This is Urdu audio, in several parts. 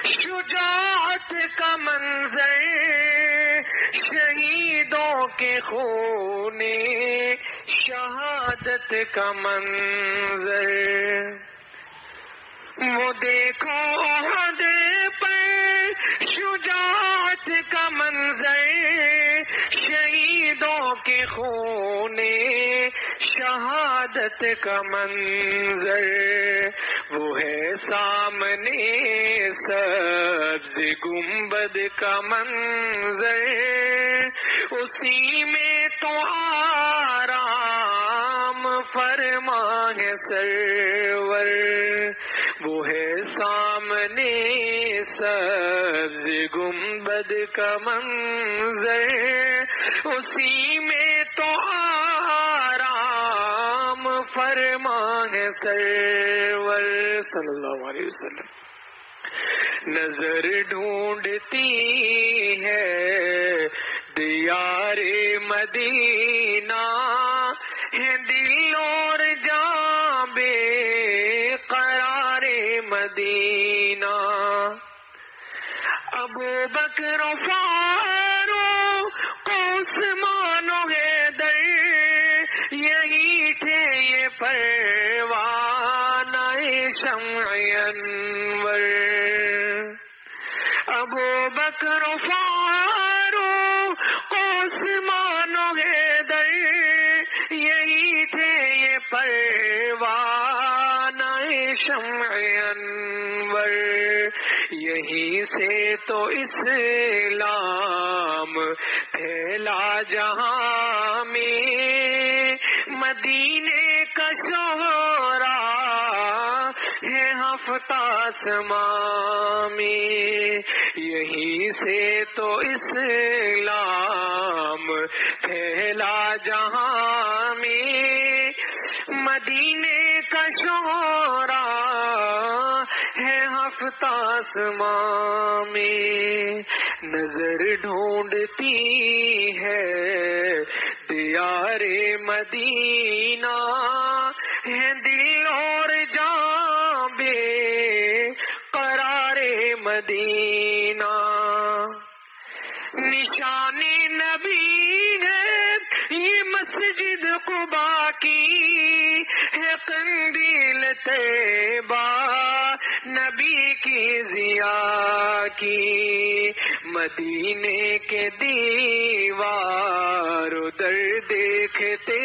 شجاعت کا منظر شہیدوں کے خون شہادت کا منظر وہ دیکھو احد پر شجاعت کا منظر شہیدوں کے خون شہادت کا منظر وہ ہے سامنے سبز گنبد کا منظر اسی میں تو آرام فرما ہے سرور وہ ہے سامنے سبز گنبد کا منظر اسی میں تو آرام فرما ہے سرور صلی اللہ علیہ وسلم نظر ڈھونڈتی ہے دیار مدینہ ہے دل اور جاں بے قرار مدینہ ابو بکر و فاروق عثمان و حیدر یہی تھے یہ پروانہ شمع انور ابو بکر و فاروق عثمان و حیدر یہی تھے یہ پروانہ شمع انور یہیں سے تو اسلام پھیلا جہاں میں مدینے کا شہرا ہے ہفتہ آسماں میں یہیں سے تو اسلام پھیلا جہاں میں مدینے کا شہرا ہے ہفتہ آسماں میں نظر ڈھونڈتی ہے دیار مدینہ ہے دل اور جاں بے قرار مدینہ نشان نبی ہے یہ مسجد قبا کی ہے قندیل طیبہ نبی کی ضیاء کی مدینے کے دیوار ادھر دیکھتے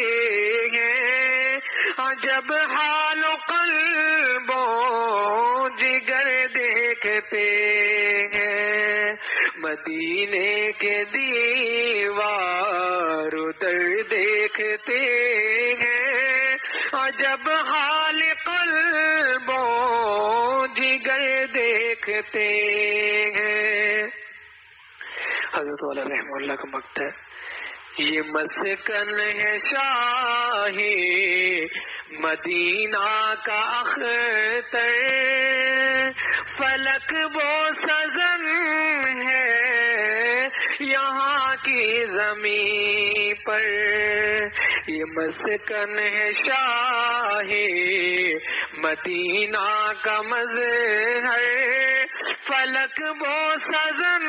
ہیں عجب حال و قلب و جگر دیکھتے ہیں مدینے کے دیوار ادھر دیکھتے ہیں عجب حال قلب و جگر دیکھتے ہیں حضرت والا رحمہ اللہ کا مقطع ہے یہ مسکن ہے شاہی مدینہ کا اختر فلک وہ سزن ہے یہاں کی زمین پر یہ مسکن ہے شاہی مدینہ کا مظہر فلک وہ سزن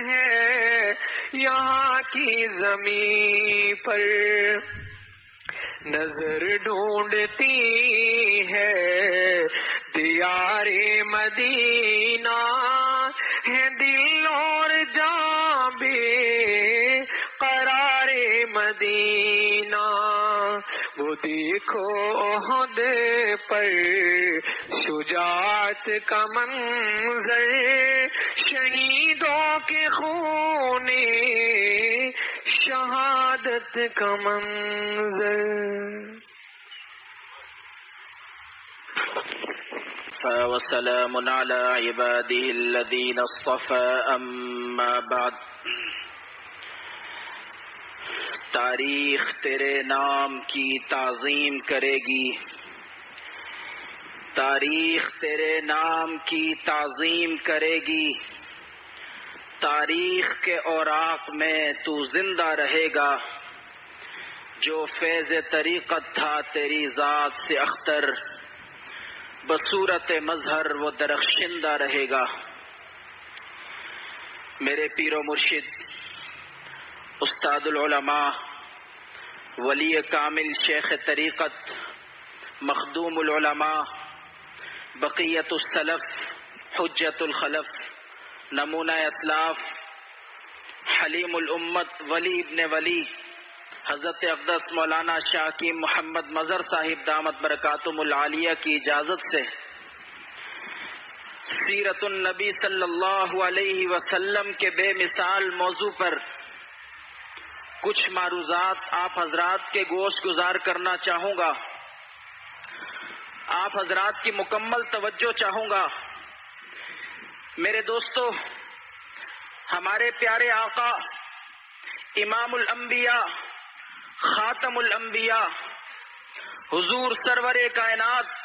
ہے یہاں کی زمین پر نظر ڈھونڈتی ہے دیار مدینہ ہے دل اور جاں بے قرار مدینہ وہ دیکھو احد پر شجاعت کا منظر شہیدوں کے خون شہادت کا منظر وسلام على عباده الذين اصطفى اما بعد تاریخ تیرے نام کی تعظیم کرے گی تاریخ تیرے نام کی تعظیم کرے گی تاریخ کے اوراق میں تو زندہ رہے گا جو فیض طریقت تھا تیری ذات سے اختر بصورت مظہر وہ درخشندہ رہے گا میرے پیر و مرشد استاد العلماء ولی کامل شیخ طریقت مخدوم العلماء بقیت السلف حجت الخلف نمونہ اسلاف حلیم الامت ولی ابن ولی حضرت اقدس مولانا شاہ حکیم محمد مظہر صاحب دامت برکاتہم العالیہ کی اجازت سے سیرت النبی صلی اللہ علیہ وسلم کے بے مثال موضوع پر کچھ معروضات آپ حضرات کے گوش گزار کرنا چاہوں گا. آپ حضرات کی مکمل توجہ چاہوں گا. میرے دوستو، ہمارے پیارے آقا امام الانبیاء خاتم الانبیاء حضور سرور کائنات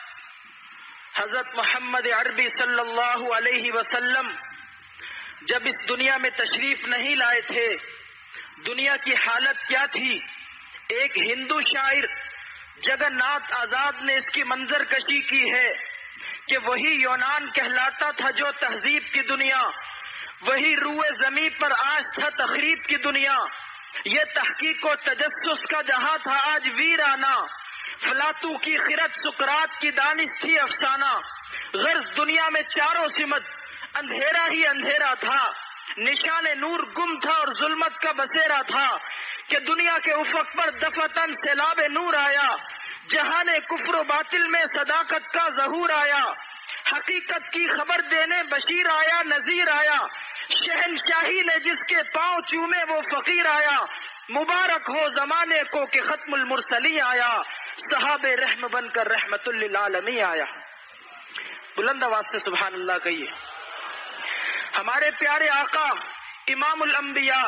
حضرت محمد عربی صلی اللہ علیہ وسلم جب اس دنیا میں تشریف نہیں لائے تھے، دنیا کی حالت کیا تھی؟ ایک ہندو شاعر جگن ناتھ آزاد نے اس کی منظر کشی کی ہے کہ وہی یونان کہلاتا تھا جو تہذیب کی دنیا، وہی روئے زمین پر آج تھا تخریب کی دنیا. یہ تحقیق و تجسس کا جہاں تھا آج ویرانہ، فلاطو کی خرد سقراط کی دانش تھی افسانہ. غرض دنیا میں چاروں سمت اندھیرا ہی اندھیرا تھا، نشان نور گم تھا اور ظلمت کا بسیرا تھا کہ دنیا کے افق پر دفتن سیلاب نور آیا. جہان کفر و باطل میں صداقت کا ظہور آیا، حقیقت کی خبر دینے بشیر آیا نذیر آیا. شہنشاہی نے جس کے پاؤں چومے وہ فقیر آیا. مبارک ہو زمانے کو کہ ختم المرسلین آیا، صحاب رحم بن کر رحمت للعالمین آیا. بلند آواز سے سبحان اللہ کہیے. ہمارے پیارے آقا امام الانبیاء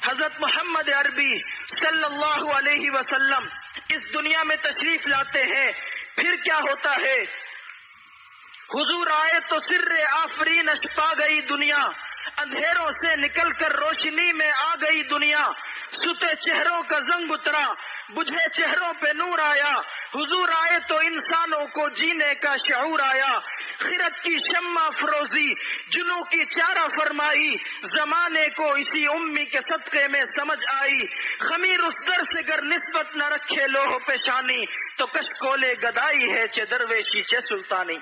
حضرت محمد عربی صلی اللہ علیہ وسلم اس دنیا میں تشریف لاتے ہیں. پھر کیا ہوتا ہے؟ حضور آئے تو سر آفرینش پا گئی دنیا، اندھیروں سے نکل کر روشنی میں آ گئی دنیا. ستے چہروں کا زنگ اترا، بجھے چہروں پہ نور آیا. حضور آئے تو انسانوں کو جینے کا شعور آیا. خرد کی شمع فروزی جنوں کی چارہ فرمائی، زمانے کو اسی امی کے صدقے میں سمجھ آئی. خمیر اس در سے گر نسبت نہ رکھے لوہ پیشانی، تو کشکولے گدائی ہے چے درویشی چے سلطانی.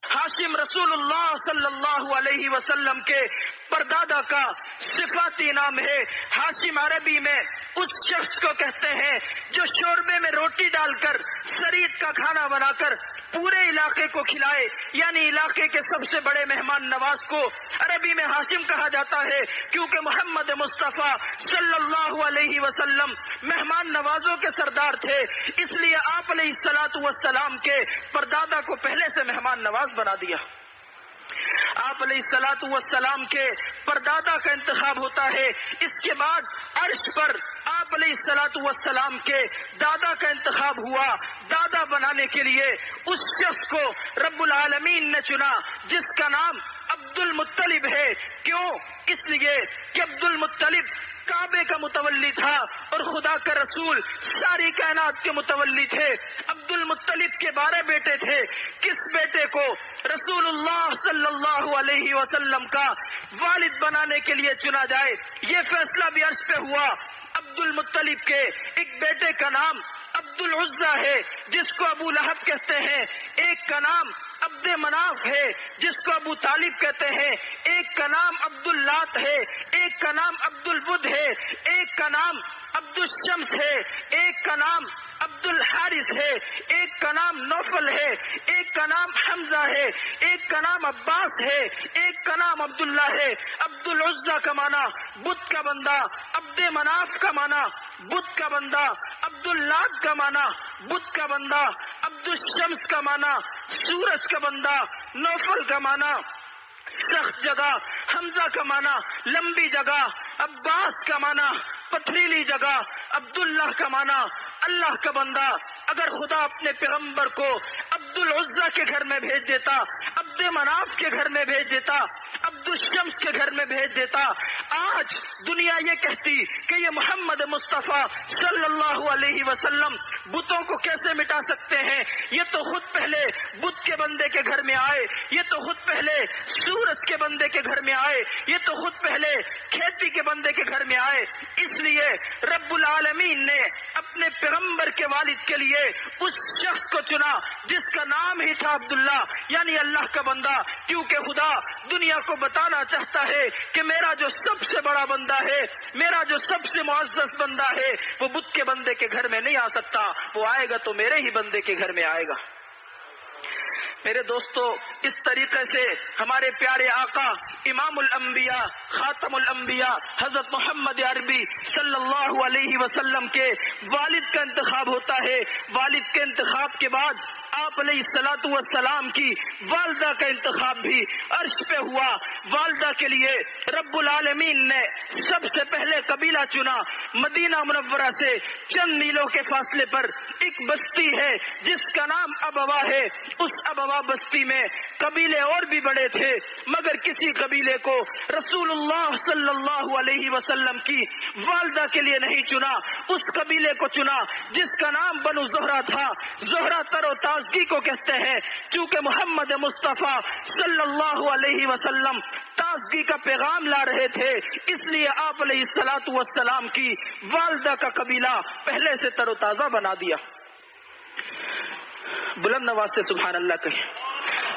ہاشم رسول اللہ صلی اللہ علیہ وسلم کے پردادا کا صفاتی نام ہے. ہاشم عربی میں اس شخص کو کہتے ہیں جو شوربے میں روٹی ڈال کر سرید کا کھانا بنا کر پورے علاقے کو کھلائے، یعنی علاقے کے سب سے بڑے مہمان نواز کو عربی میں ہاشم کہا جاتا ہے. کیونکہ محمد مصطفیٰ صلی اللہ علیہ وسلم مہمان نوازوں کے سردار تھے، اس لیے آپ علیہ الصلوۃ والسلام کے پردادا کو پہلے سے مہمان نواز بنا دیا. آپ علیہ الصلوۃ والسلام کے پردادا کا انتخاب ہوتا ہے. اس کے بعد عرش پر آپ علیہ الصلوۃ والسلام کے دادا کا انتخاب ہوا. دادا بنانے کے لیے اس شخص کو رب العالمین نے چنا جس کا نام عبد المطلب ہے. کیوں؟ اس لیے کہ عبد المطلب کعبے کا متولی تھا اور خدا کا رسول ساری کائنات کے متولی تھے. عبد المطلب کے 12 بیٹے تھے. کس بیٹے کو رسول اللہ صلی اللہ علیہ وسلم کا والد بنانے کے لیے چنا جائے، یہ فیصلہ بھی عرش پہ ہوا. عبد المطلب کے ایک بیٹے کا نام عبد العزہ ہے جس کو ابو لہب کہتے ہیں، ایک کا نام عبد مناف ہے جس کو ابو طالب کہتے ہیں، ایک کا نام عبد اللات ہے، ایک کا نام عبد البد ہے، ایک کا نام عبد الشمس ہے، ایک کا نام عبد الحارث ہے، ایک کا نام نوفل ہے، ایک کا نام حمزہ ہے، ایک کا نام عباس ہے، ایک کا نام عبداللہ ہے. عبد العزہ کا معنی بت کا بندہ، عبد مناف کا معنی بت کا بندہ، عبد اللات کا معنی بت کا بندہ، عبد الشمس کا معنی سورج کا بندہ، نوفل کا معنی سخت جگہ، حمزہ کا معنی لمبی جگہ، عباس کا معنی پتھریلی جگہ، عبداللہ کا معنی اللہ کا بندہ. اگر خدا اپنے پیغمبر کو عبد العزہ کے گھر میں بھیج دیتا، عبد مناف کے گھر میں بھیج دیتا، عبد الشمس کے گھر میں بھیج دیتا، آج دنیا یہ کہتی کہ یہ محمد مصطفیٰ صلی اللہ علیہ وسلم بتوں کو کیسے مٹا سکتے ہیں، یہ تو خود پہلے بت کے بندے کے گھر میں آئے، یہ تو خود پہلے سورج کے بندے کے گھر میں آئے، یہ تو خود پہلے کھیتی کے بندے کے گھر میں آئے۔ اس لیے رب العالمین نے اپنے پیغمبر کے والد کے لیے اس شخص کو چنا جس کا نام ہی تھا عبداللہ، یعنی اللہ کا بندہ، کیونکہ خدا دنیا کو بتانا چاہتا ہے کہ میرا جو سب سے بڑا بندہ ہے، میرا جو سب سے معزز بندہ ہے، وہ بت کے بندے کے گھر میں نہیں آ سکتا، وہ آئے گا تو میرے ہی بندے کے گھر میں آئے گا۔ میرے دوستو، اس طریقے سے ہمارے پیارے آقا امام الانبیاء خاتم الانبیاء حضرت محمد عربی صلی اللہ علیہ وسلم کے والد کا انتخاب ہوتا ہے۔ والد کے انتخاب کے بعد آپ علیہ الصلوۃ والسلام کی والدہ کا انتخاب بھی عرش پہ ہوا۔ والدہ کے لیے رب العالمین نے سب سے پہلے قبیلہ چنا۔ مدینہ منورہ سے چند میلوں کے فاصلے پر ایک بستی ہے جس کا نام ابوا ہے۔ اس ابوا بستی میں قبیلے اور بھی بڑے تھے، مگر کسی قبیلے کو رسول اللہ صلی اللہ علیہ وسلم کی والدہ کے لیے نہیں چنا۔ اس قبیلے کو چنا جس کا نام بنو زہرہ تھا۔ زہرہ تر و تازگی کو کہتے ہیں، چونکہ محمد مصطفیٰ صلی اللہ علیہ وسلم تازگی کا پیغام لا رہے تھے، اس لیے آپ علیہ الصلوۃ والسلام کی والدہ کا قبیلہ پہلے سے تر و تازہ بنا دیا۔ بلند آواز سے سبحان اللہ کہیں۔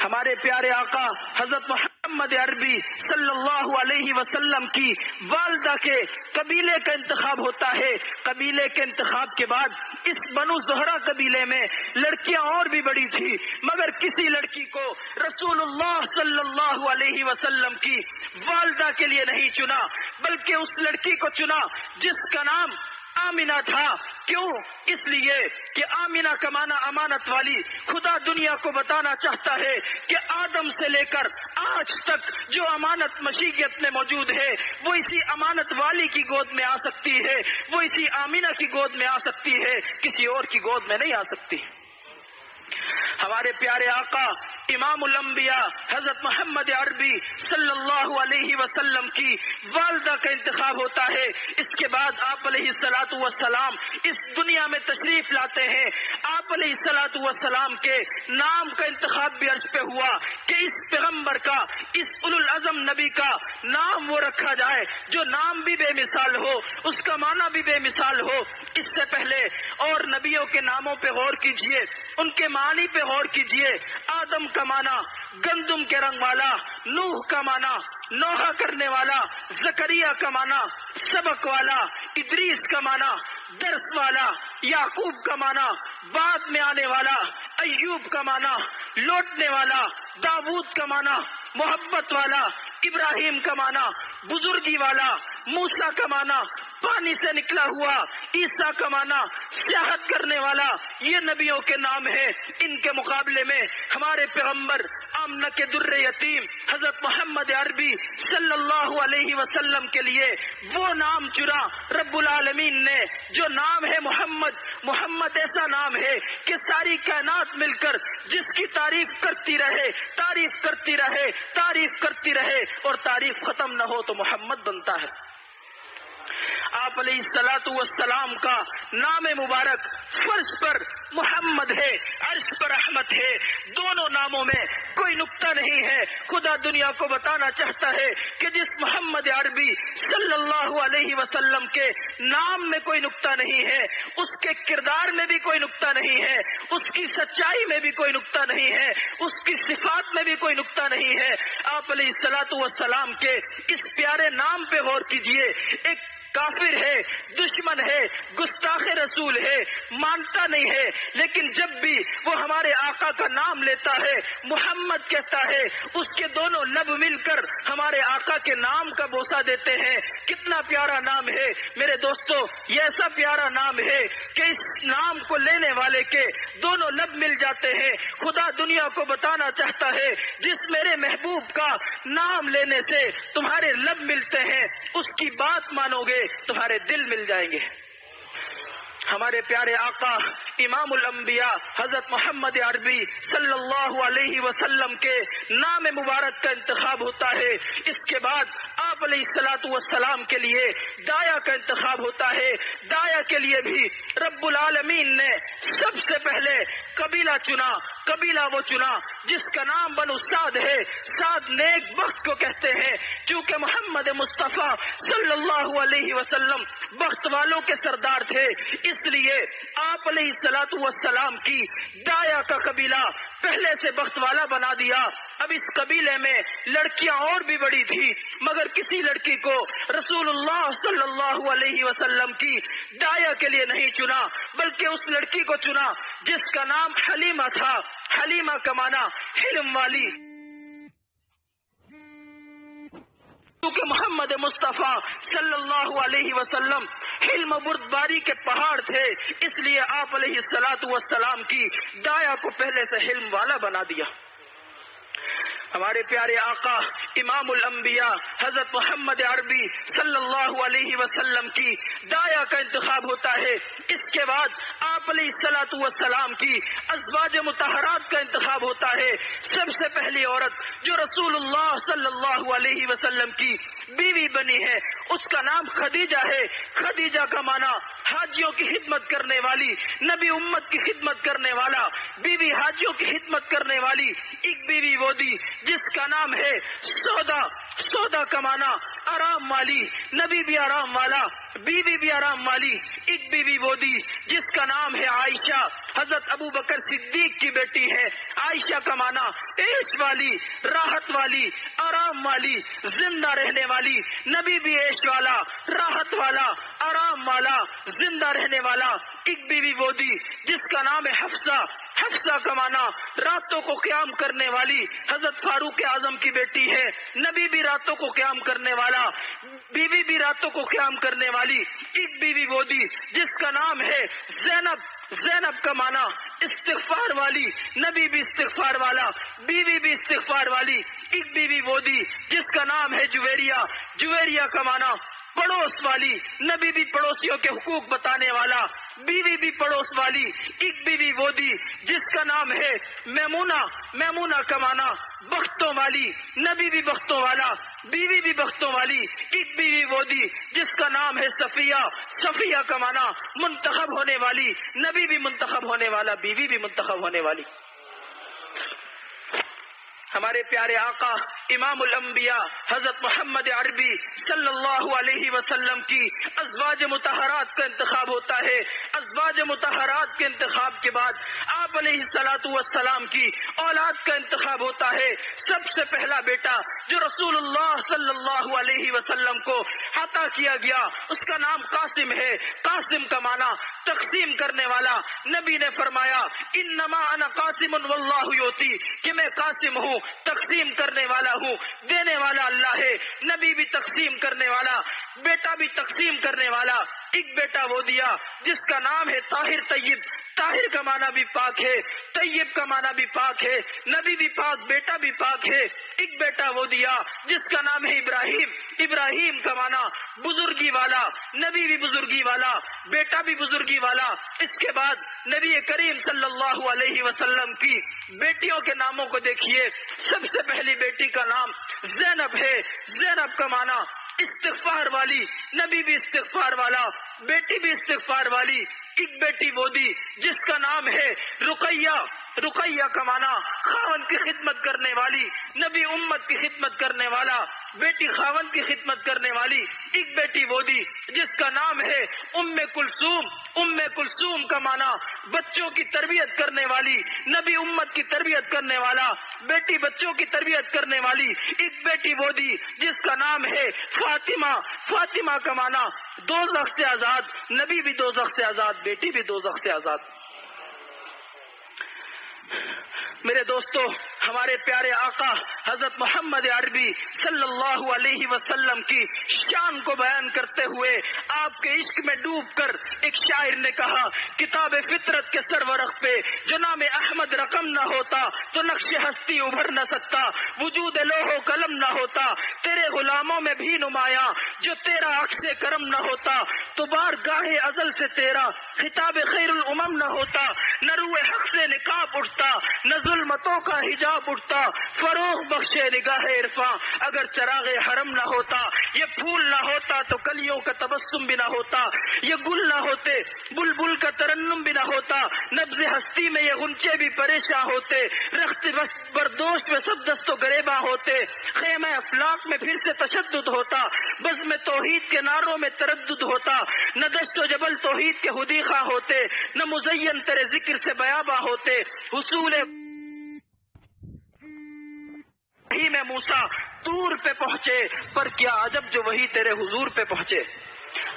ہمارے پیارے آقا حضرت محمد عربی صلی اللہ علیہ وسلم کی والدہ کے قبیلے کا انتخاب ہوتا ہے۔ قبیلے کے انتخاب کے بعد اس بنو زہرہ قبیلے میں لڑکیاں اور بھی بڑی تھی، مگر کسی لڑکی کو رسول اللہ صلی اللہ علیہ وسلم کی والدہ کے لیے نہیں چنا، بلکہ اس لڑکی کو چنا جس کا نام آمینہ تھا۔ کیوں؟ اس لیے کہ آمینہ کا معنی امانت والی۔ خدا دنیا کو بتانا چاہتا ہے کہ آدم سے لے کر آج تک جو امانت مشیت میں موجود ہے وہ اسی امانت والی کی گود میں آ سکتی ہے، وہ اسی آمینہ کی گود میں آ سکتی ہے، کسی اور کی گود میں نہیں آ سکتی۔ ہمارے پیارے آقا امام الانبیاء حضرت محمد عربی صلی اللہ علیہ وسلم کی والدہ کا انتخاب ہوتا ہے۔ اس کے بعد آپ علیہ الصلوۃ والسلام اس دنیا میں تشریف لاتے ہیں۔ آپ علیہ الصلوۃ والسلام کے نام کا انتخاب بھی عرش پہ ہوا کہ اس پیغمبر کا، اس اولو العزم نبی کا نام وہ رکھا جائے جو نام بھی بے مثال ہو، اس کا معنی بھی بے مثال ہو۔ اس سے پہلے اور نبیوں کے ناموں پہ غور کیجئے، ان کے معنی پہ غور کیجئے۔ آدم کا معنی گندم کے رنگ والا، نوح کا معنی نوحہ کرنے والا، زکریا کا معنی سبق والا، ادریس کا معنی درس والا، یعقوب کا معنی بعد میں آنے والا، ایوب کا معنی لوٹنے والا، داؤد کا معنی محبت والا، ابراہیم کا معنی بزرگی والا، موسیٰ کا معنی پانی سے نکلا ہوا، عیسیٰ کا معنی سیاحت کرنے والا۔ یہ نبیوں کے نام ہیں۔ ان کے مقابلے میں ہمارے پیغمبر آمنہ کے در یتیم حضرت محمد عربی صلی اللہ علیہ وسلم کے لیے وہ نام چنا رب العالمین نے جو نام ہے محمد۔ محمد ایسا نام ہے کہ ساری کائنات مل کر جس کی تعریف کرتی رہے، تعریف کرتی رہے، تعریف کرتی رہے، اور تعریف ختم نہ ہو تو محمد بنتا ہے۔ آپ علیہ الصلوۃ والسلام کا نام مبارک فرش پر محمد ہے، عرش پر رحمت ہے۔ دونوں ناموں میں کوئی نقطہ نہیں ہے۔ خدا دنیا کو بتانا چاہتا ہے کہ جس محمد عربی صلی اللہ علیہ وسلم کے نام میں کوئی نقطہ نہیں ہے، اس کے کردار میں بھی کوئی نقطہ نہیں ہے، اس کی سچائی میں بھی کوئی نقطہ نہیں ہے، اس کی صفات میں بھی کوئی نقطہ نہیں ہے۔ آپ علیہ الصلوۃ والسلام کے اس پیارے نام پہ غور کیجئے۔ ایک کافر ہے، دشمن ہے، گستاخ رسول ہے، مانتا نہیں ہے، لیکن جب بھی وہ ہمارے آقا کا نام لیتا ہے، محمد کہتا ہے، اس کے دونوں لب مل کر ہمارے آقا کے نام کا بوسہ دیتے ہیں۔ کتنا پیارا نام ہے میرے دوستو، یہ ایسا پیارا نام ہے کہ اس نام کو لینے والے کے دونوں لب مل جاتے ہیں۔ خدا دنیا کو بتانا چاہتا ہے جس میرے محبوب کا نام لینے سے تمہارے لب ملتے ہیں، اس کی بات مانو گے تمہارے دل مل جائیں گے۔ ہمارے پیارے آقا امام الانبیاء حضرت محمد عربی صلی اللہ علیہ وسلم کے نام مبارک کا انتخاب ہوتا ہے۔ اس کے بعد آپ علیہ الصلوۃ والسلام کے لیے دایا کا انتخاب ہوتا ہے، دایا کے لیے بھی رب العالمین نے سب سے پہلے قبیلہ چنا، قبیلہ وہ چنا جس کا نام بنو سعد ہے۔ سعد نیک بخت کو کہتے ہیں، چونکہ محمد مصطفیٰ صلی اللہ علیہ وسلم بخت والوں کے سردار تھے، اس لیے آپ علیہ الصلوۃ والسلام کی دایا کا قبیلہ پہلے سے بخت والا بنا دیا۔ اب اس قبیلے میں لڑکیاں اور بھی بڑی تھی، مگر کسی لڑکی کو رسول اللہ صلی اللہ علیہ وسلم کی دایا کے لیے نہیں چنا، بلکہ اس لڑکی کو چنا جس کا نام حلیمہ تھا۔ حلیمہ کا معنی حلم والی، کیونکہ محمد مصطفیٰ صلی اللہ علیہ وسلم حلم و بردباری کے پہاڑ تھے، اس لیے آپ علیہ الصلوۃ والسلام کی دایا کو پہلے سے حلم والا بنا دیا۔ ہمارے پیارے آقا امام الانبیاء حضرت محمد عربی صلی اللہ علیہ وسلم کی دایا کا انتخاب ہوتا ہے۔ اس کے بعد آپ علیہ الصلوۃ والسلام کی ازواج مطہرات کا انتخاب ہوتا ہے۔ سب سے پہلی عورت جو رسول اللہ صلی اللہ علیہ وسلم کی بیوی بنی ہے اس کا نام خدیجہ ہے۔ خدیجہ کا معنی حاجیوں کی خدمت کرنے والی، نبی امت کی خدمت کرنے والا، بیوی حاجیوں کی خدمت کرنے والی۔ ایک بیوی وہ دی جس کا نام ہے سودا، سودا کا معنی آرام والی، نبی بھی آرام والا، بیوی بھی آرام والی۔ ایک بیوی وہ دی جس کا نام ہے عائشہ، حضرت ابو بکر صدیق کی بیٹی ہے۔ عائشہ کا معنی عیش والی، راحت والی، آرام والی، زندہ رہنے والی، نبی بھی عیش والا، راحت والا، آرام والا، زندہ رہنے والا۔ ایک بیوی وہ دی جس کا نام ہے حفصہ، حفصہ کا معنی راتوں کو قیام کرنے والی، حضرت فاروق اعظم کی بیٹی ہے، نبی بھی راتوں کو قیام کرنے والا، بیوی بھی راتوں کو قیام کرنے والی۔ ایک بیوی وہ دی جس کا نام ہے زینب، زینب کا معنی استغفار والی، نبی بھی استغفار والا، بیوی بھی استغفار والی۔ ایک بیوی وہ دی جس کا نام ہے جویریہ، جویریہ کا معنی پڑوس والی، نبی بھی پڑوسیوں کے حقوق بتانے والا، بیوی بھی پڑوس والی۔ ایک بیوی وہ دی جس کا نام ہے میمونہ، میمونہ کا معنی بختوں والی، نبی بھی بختوں والا، بیوی بھی بختوں والی۔ ایک بیوی وہ دی جس کا نام ہے صفیہ، صفیہ کا معنی منتخب ہونے والی، نبی بھی منتخب ہونے والا، بیوی بھی منتخب ہونے والی۔ ہمارے پیارے آقا امام الانبیاء حضرت محمد عربی صلی اللہ علیہ وسلم کی ازواج مطہرات کا انتخاب ہوتا ہے۔ ازواج مطہرات کے انتخاب کے بعد آپ علیہ الصلوۃ والسلام کی اولاد کا انتخاب ہوتا ہے۔ سب سے پہلا بیٹا جو رسول اللہ صلی اللہ علیہ وسلم کو عطا کیا گیا اس کا نام قاسم ہے۔ قاسم کا معنی تقسیم کرنے والا، نبی نے فرمایا انما انا قاسم واللہ یؤتی، کہ میں قاسم ہوں، تقسیم کرنے والا ہوں، دینے والا اللہ ہے، نبی بھی تقسیم کرنے والا، بیٹا بھی تقسیم کرنے والا۔ ایک بیٹا وہ دیا جس کا نام ہے طاہر طیب، طاہر کا معنی بھی پاک ہے، طیب کا معنی بھی پاک ہے، نبی بھی پاک، بیٹا بھی پاک ہے۔ ایک بیٹا وہ دیا جس کا نام ہے ابراہیم، ابراہیم کا معنی بزرگی والا، نبی بھی بزرگی والا، بیٹا بھی بزرگی والا۔ اس کے بعد نبی کریم صلی اللہ علیہ وسلم کی بیٹیوں کے ناموں کو دیکھیے۔ سب سے پہلی بیٹی کا نام زینب ہے، زینب کا معنی استغفار والی، نبی بھی استغفار والا، بیٹی بھی استغفار والی۔ ایک بیٹی وہ دی جس کا نام ہے رقیہ، رقیہ کا معنی خاوند کی خدمت کرنے والی، نبی امت کی خدمت کرنے والا، بیٹی خاوند کی خدمت کرنے والی۔ ایک بیٹی وہ دی جس کا نام ہے ام کلثوم، ام کلثوم کا معنی بچوں کی تربیت کرنے والی، نبی امت کی تربیت کرنے والا، بیٹی بچوں کی تربیت کرنے والی۔ ایک بیٹی وہ دی جس کا نام ہے فاطمہ، فاطمہ کا معنی دوزخ سے آزاد، نبی بھی دوزخ سے آزاد، بیٹی بھی دوزخ سے آزاد۔ میرے دوستو، ہمارے پیارے آقا حضرت محمد عربی صلی اللہ علیہ وسلم کی شان کو بیان کرتے ہوئے آپ کے عشق میں ڈوب کر ایک شاعر نے کہا، کتاب فطرت کے سرورق پہ جو نام احمد رقم نہ ہوتا تو نقش ہستی ابھر نہ سکتا، وجود لوح و قلم نہ ہوتا تیرے غلاموں میں بھی نمایاں، جو تیرا عکس کرم نہ ہوتا تو بارگاہ ازل سے تیرا خطاب خیر الامم نہ ہوتا، نہ روح حق سے نکاح اٹھتا، نہ ظلمتوں کا حجاب اٹھتا، فروغ بخشے نگاہ عرفاں، اگر چراغ حرم نہ ہوتا، یہ پھول نہ ہوتا تو کلیوں کا تبسم بھی نہ ہوتا، یہ گل نہ ہوتے بلبل کا ترنم بھی نہ ہوتا، نبض ہستی میں یہ غنچے بھی پریشاں ہوتے، رخت بردوش میں سب دست و گریباں ہوتے، خیمہ افلاق میں پھر سے تشدد ہوتا، بزم توحید کے نعروں میں تردد ہوتا، نہ دشت و جبل توحید کے حدیقہ ہوتے، نہ مزین تیرے ذکر سے بیاباں ہوتے، حصول وحی میں موسیٰ طور پہ پہنچے، پر کیا عجب جو وہی تیرے حضور پہ پہنچے۔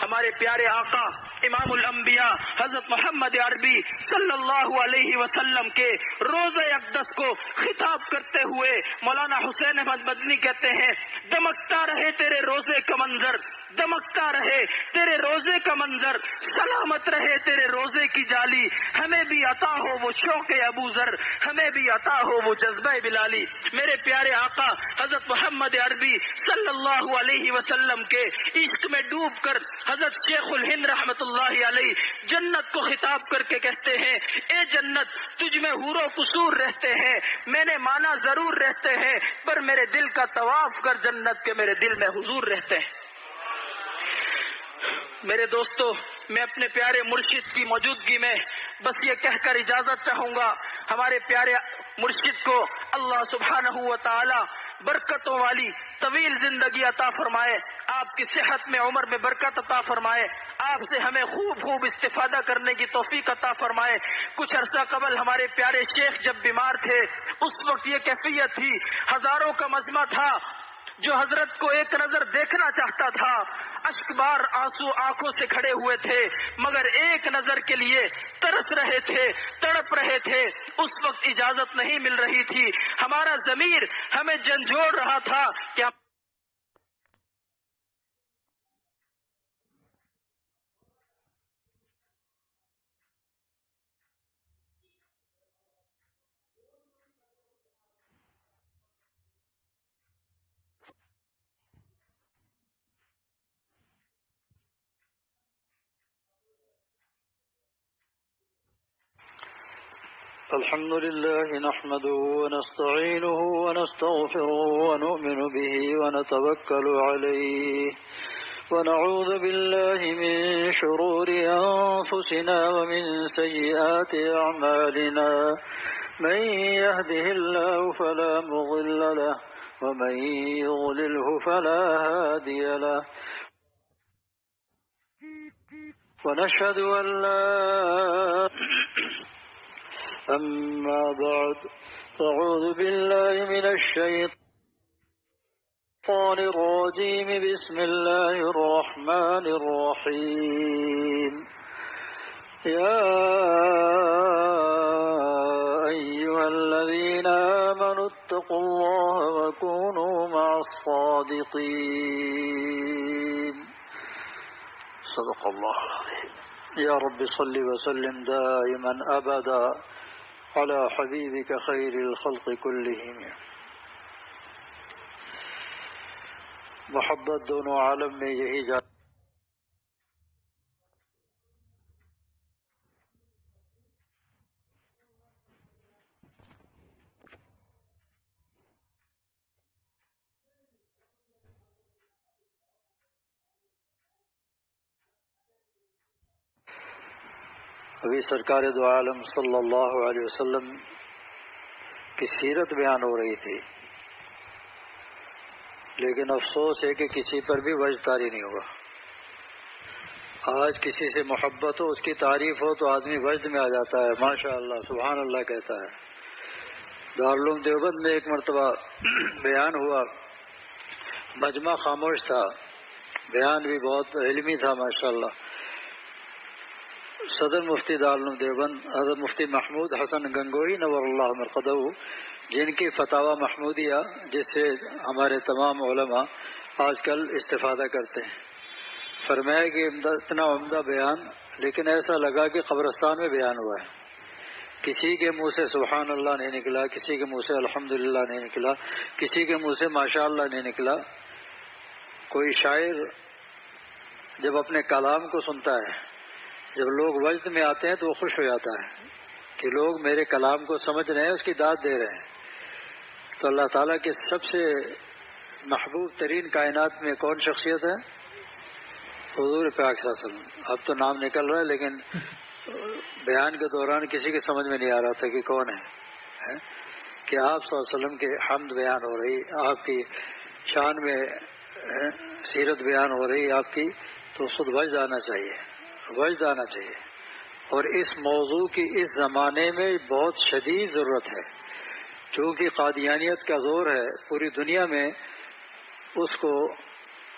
ہمارے پیارے آقا امام الانبیاء حضرت محمد عربی صلی اللہ علیہ وسلم کے روزہ اقدس کو خطاب کرتے ہوئے مولانا حسین احمد مدنی کہتے ہیں، دمکتا رہے تیرے روزے کا منظر، دمکتا رہے تیرے روزے کا منظر، سلامت رہے تیرے روزے کی جالی، ہمیں بھی عطا ہو وہ شوق ابو ذر، ہمیں بھی عطا ہو وہ جذبہ بلالی۔ میرے پیارے آقا حضرت محمد عربی صلی اللہ علیہ وسلم کے عشق میں ڈوب کر حضرت شیخ الہند رحمت اللہ علیہ جنت کو خطاب کر کے کہتے ہیں، اے جنت تجھ میں حور و قصور رہتے ہیں، میں نے مانا ضرور رہتے ہیں، پر میرے دل کا طواف کر جنت کے میرے دل میں حضور رہتے ہیں۔ میرے دوستو، میں اپنے پیارے مرشد کی موجودگی میں بس یہ کہہ کر اجازت چاہوں گا، ہمارے پیارے مرشد کو اللہ سبحانہ و تعالی برکتوں والی طویل زندگی عطا فرمائے، آپ کی صحت میں عمر میں برکت عطا فرمائے، آپ سے ہمیں خوب استفادہ کرنے کی توفیق عطا فرمائے۔ کچھ عرصہ قبل ہمارے پیارے شیخ جب بیمار تھے، اس وقت یہ کیفیت تھی، ہزاروں کا مجمع تھا جو حضرت کو ایک نظر دیکھنا چاہتا تھا، اشک بار آنسو آنکھوں سے کھڑے ہوئے تھے، مگر ایک نظر کے لیے ترس رہے تھے، تڑپ رہے تھے۔ اس وقت اجازت نہیں مل رہی تھی، ہمارا ضمیر ہمیں جھنجھوڑ رہا تھا کہ الحمد لله نحمده ونستعينه ونستغفره ونؤمن به ونتوكل عليه ونعوذ بالله من شرور أنفسنا ومن سيئات أعمالنا، من يهده الله فلا مضل له ومن يضلله فلا هادي له، ونشهد أن لا أما بعد فأعوذ بالله من الشيطان الرجيم، بسم الله الرحمن الرحيم، يا أيها الذين آمنوا اتقوا الله وكونوا مع الصادقين، صدق الله العظيم۔ يا رب صل وسلم دائما أبدا على حبيبك خير الخلق كلهم۔ محبت دونوں عالم میں یہی جا ابھی سرکار دو عالم صلی اللہ علیہ وسلم کی سیرت بیان ہو رہی تھی، لیکن افسوس ہے کہ کسی پر بھی وجد طاری نہیں ہوا۔ آج کسی سے محبت ہو، اس کی تعریف ہو تو آدمی وجد میں آ جاتا ہے، ماشاء اللہ سبحان اللہ کہتا ہے۔ دارالعلوم دیوبند میں ایک مرتبہ بیان ہوا، مجمع خاموش تھا، بیان بھی بہت علمی تھا ماشاء اللہ۔ صدر مفتی دارالعلوم دیوبند حضرت مفتی محمود حسن گنگوئی نور اللہ مرقدہ، جن کی فتاوی محمودیہ جس سے ہمارے تمام علماء آج کل استفادہ کرتے ہیں، فرمایا کہ اتنا عمدہ بیان، لیکن ایسا لگا کہ قبرستان میں بیان ہوا ہے۔ کسی کے منہ سے سبحان اللہ نہیں نکلا، کسی کے منہ سے الحمدللہ نہیں نکلا، کسی کے منہ سے ماشاء اللہ نہیں نکلا۔ کوئی شاعر جب اپنے کلام کو سنتا ہے، جب لوگ وجد میں آتے ہیں تو وہ خوش ہو جاتا ہے کہ کہ لوگ میرے کلام کو سمجھ رہے ہیں، اس کی داد دے رہے ہیں۔ تو اللہ تعالیٰ کی سب سے محبوب ترین کائنات میں کون شخصیت ہے؟ حضور پاک صلی اللہ علیہ وسلم۔ اب تو نام نکل رہا ہے، لیکن بیان کے دوران کسی کے سمجھ میں نہیں آ رہا تھا کہ کون ہے، کہ آپ صلی اللہ علیہ وسلم کی حمد بیان ہو رہی، آپ کی شان میں سیرت بیان ہو رہی آپ کی، تو خود وجد آنا چاہیے۔ اور اس موضوع کی اس زمانے میں بہت شدید ضرورت ہے، چونکہ قادیانیت کا زور ہے پوری دنیا میں، اس کو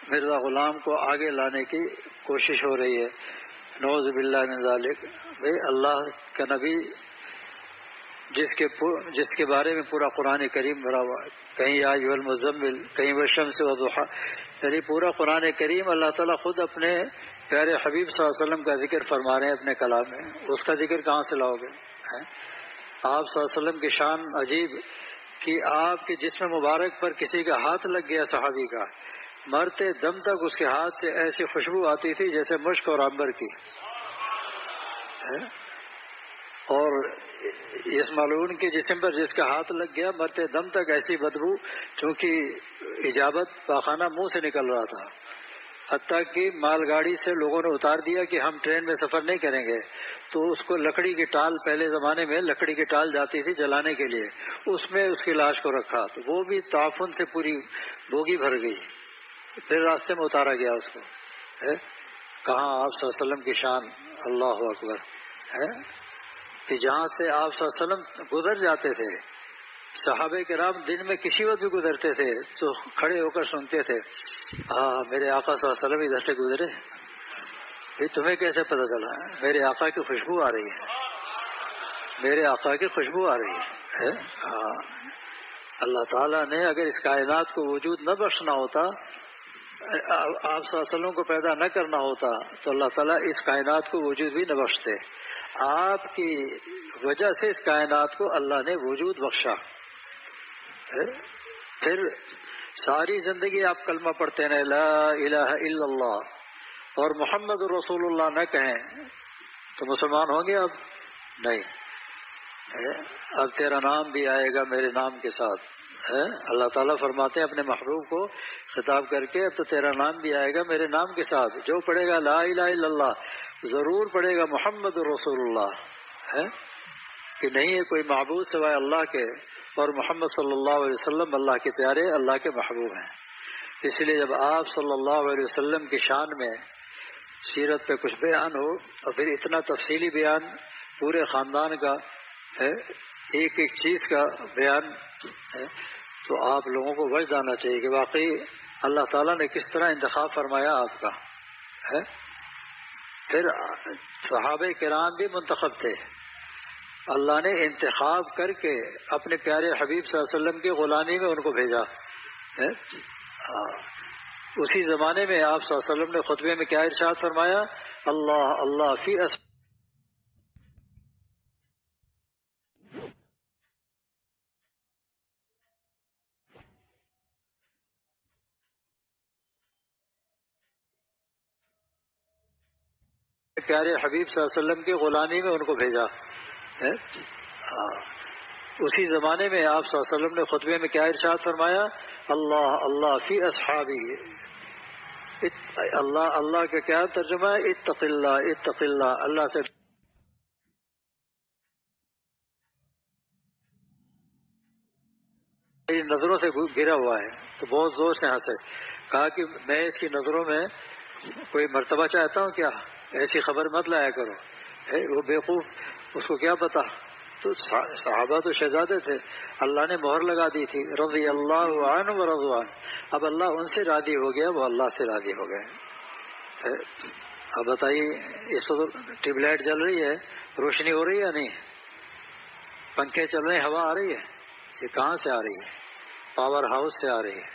مرزا غلام کو آگے لانے کی کوشش ہو رہی ہے۔ نعوذ باللہ من ذالک۔ اللہ کا نبی جس کے بارے میں پورا قرآن کریم بھرا ہوا ہے، کہیں یا ایھا المزمل، کہیں والشمس والضحیٰ، یعنی پورا قرآن کریم اللہ تعالیٰ خود اپنے پیارے حبیب صلی اللہ علیہ وسلم کا ذکر فرما رہے ہیں اپنے کلام میں۔ اس کا ذکر کہاں سے لاؤ گے؟ آپ صلی اللہ علیہ وسلم کی شان عجیب کہ آپ کے جسم مبارک پر کسی کا ہاتھ لگ گیا صحابی کا، مرتے دم تک اس کے ہاتھ سے ایسی خوشبو آتی تھی جیسے مشک اور عنبر کی، اور اس ملعون کے جسم پر جس کا ہاتھ لگ گیا مرتے دم تک ایسی بدبو، چونکہ اجابت پاخانہ منہ سے نکل رہا تھا، حتیٰ کہ مال گاڑی سے لوگوں نے اتار دیا کہ ہم ٹرین میں سفر نہیں کریں گے، تو اس کو لکڑی کی ٹال، پہلے زمانے میں لکڑی کی ٹال جاتی تھی جلانے کے لیے، اس میں اس کی لاش کو رکھا، تو وہ بھی تعفن سے پوری بوگی بھر گئی، پھر راستے میں اتارا گیا اس کو۔ کہاں آپ صلی اللہ علیہ وسلم کی شان، اللہ اکبر، کہ جہاں سے آپ صلی اللہ علیہ وسلم گزر جاتے تھے، صحابہ کرام دن میں کسی وقت بھی گزرتے تھے تو کھڑے ہو کر سنتے تھے، میرے آقا صلی اللہ علیہ وسلم ادھر سے گزرے، یہ تمہیں کیسے پتہ چلا؟ میرے آقا کی خوشبو آ رہی ہے، میرے آقا کی خوشبو آ رہی ہے۔ اللہ تعالیٰ نے اگر اس کائنات کو وجود نہ بخشنا ہوتا، آپ صلی اللہ علیہ وسلم کو پیدا نہ کرنا ہوتا، تو اللہ تعالیٰ اس کائنات کو وجود بھی نہ بخشتے۔ آپ کی وجہ سے اس کائنات کو اللہ نے وجود بخشا۔ پھر ساری زندگی آپ کلمہ پڑھتے رہے، لا الہ الا اللہ اور محمد رسول اللہ نہ کہیں تو مسلمان ہوں گے؟ اب نہیں۔ اب تیرا نام بھی آئے گا میرے نام کے ساتھ، اللہ تعالیٰ فرماتے ہیں اپنے محبوب کو خطاب کر کے، اب تو تیرا نام بھی آئے گا میرے نام کے ساتھ، جو پڑھے گا لا الہ الا اللہ ضرور پڑھے گا محمد رسول اللہ، کہ نہیں ہے کوئی معبود سوائے اللہ کے، اور محمد صلی اللہ علیہ وسلم اللہ کے پیارے، اللہ کے محبوب ہیں۔ اس لیے جب آپ صلی اللہ علیہ وسلم کی شان میں سیرت پہ کچھ بیان ہو، اور پھر اتنا تفصیلی بیان پورے خاندان کا ہے، ایک ایک چیز کا بیان ہے، تو آپ لوگوں کو وجد آنا چاہیے کہ واقعی اللہ تعالیٰ نے کس طرح انتخاب فرمایا آپ کا ہے۔ پھر صحابہ کرام بھی منتخب تھے، اللہ نے انتخاب کر کے اپنے پیارے حبیب صلی اللہ علیہ وسلم کی غلامی میں ان کو بھیجا ہے۔ اسی زمانے میں آپ صلی اللہ علیہ وسلم نے خطبے میں کیا ارشاد فرمایا؟ اللہ اللہ فی پیارے حبیب صلی اللہ علیہ وسلم کی غلامی میں ان کو بھیجا ہے۔ اسی زمانے میں آپ صلی اللہ علیہ وسلم نے خطبے میں کیا ارشاد فرمایا؟ اللہ اللہ فی اصحابی، اللہ اللہ کا کیا ترجمہ ہے؟ اتق اللہ اتق اللہ، اللہ سے نظروں سے گرا ہوا ہے، تو بہت زور سے ہنسے، کہا کہ میں اس کی نظروں میں کوئی مرتبہ چاہتا ہوں کیا؟ ایسی خبر مت لایا کرو، وہ بیوقوف، اس کو کیا پتا؟ تو صحابہ تو شہزادے تھے، اللہ نے مہر لگا دی تھی، رضی اللہ عنہ ورضوا عنہ، اب اللہ ان سے راضی ہو گیا، وہ اللہ سے راضی ہو گئے۔ اب بتائیے، اس وقت ٹیوب لائٹ جل رہی ہے، روشنی ہو رہی ہے یا نہیں؟ پنکھے چل رہے ہیں، ہوا آ رہی ہے، یہ کہاں سے آ رہی ہے؟ پاور ہاؤس سے آ رہی ہے،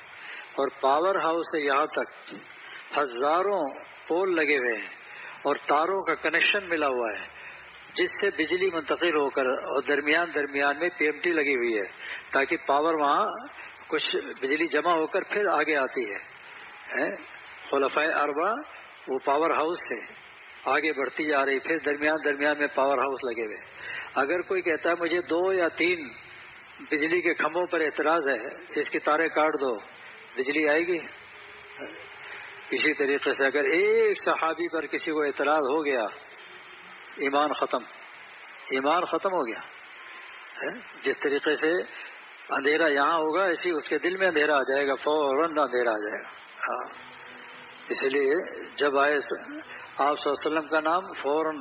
اور پاور ہاؤس سے یہاں تک ہزاروں پول لگے ہوئے ہیں اور تاروں کا کنیکشن ملا ہوا ہے، جس سے بجلی منتقل ہو کر، اور درمیان میں پی ایم ٹی لگی ہوئی ہے تاکہ پاور وہاں کچھ بجلی جمع ہو کر پھر آگے آتی ہے۔ خلفائے اربع وہ پاور ہاؤس سے آگے بڑھتی جا رہی، پھر درمیان میں پاور ہاؤس لگے ہوئے۔ اگر کوئی کہتا ہے مجھے 2 یا 3 بجلی کے کھمبوں پر اعتراض ہے، اس کی تاریں کاٹ دو، بجلی آئے گی؟ اسی طریقے سے اگر ایک صحابی پر کسی کو اعتراض ہو گیا، ایمان ختم ہو گیا. جس طریقے سے اندھیرا یہاں ہوگا، اسی اس کے دل میں اندھیرا آ جائے گا، فوراً اندھیرا آ جائے گا. ہاں، اسی لیے جب آئے آپ صلی اللہ علیہ وسلم کا نام، فوراً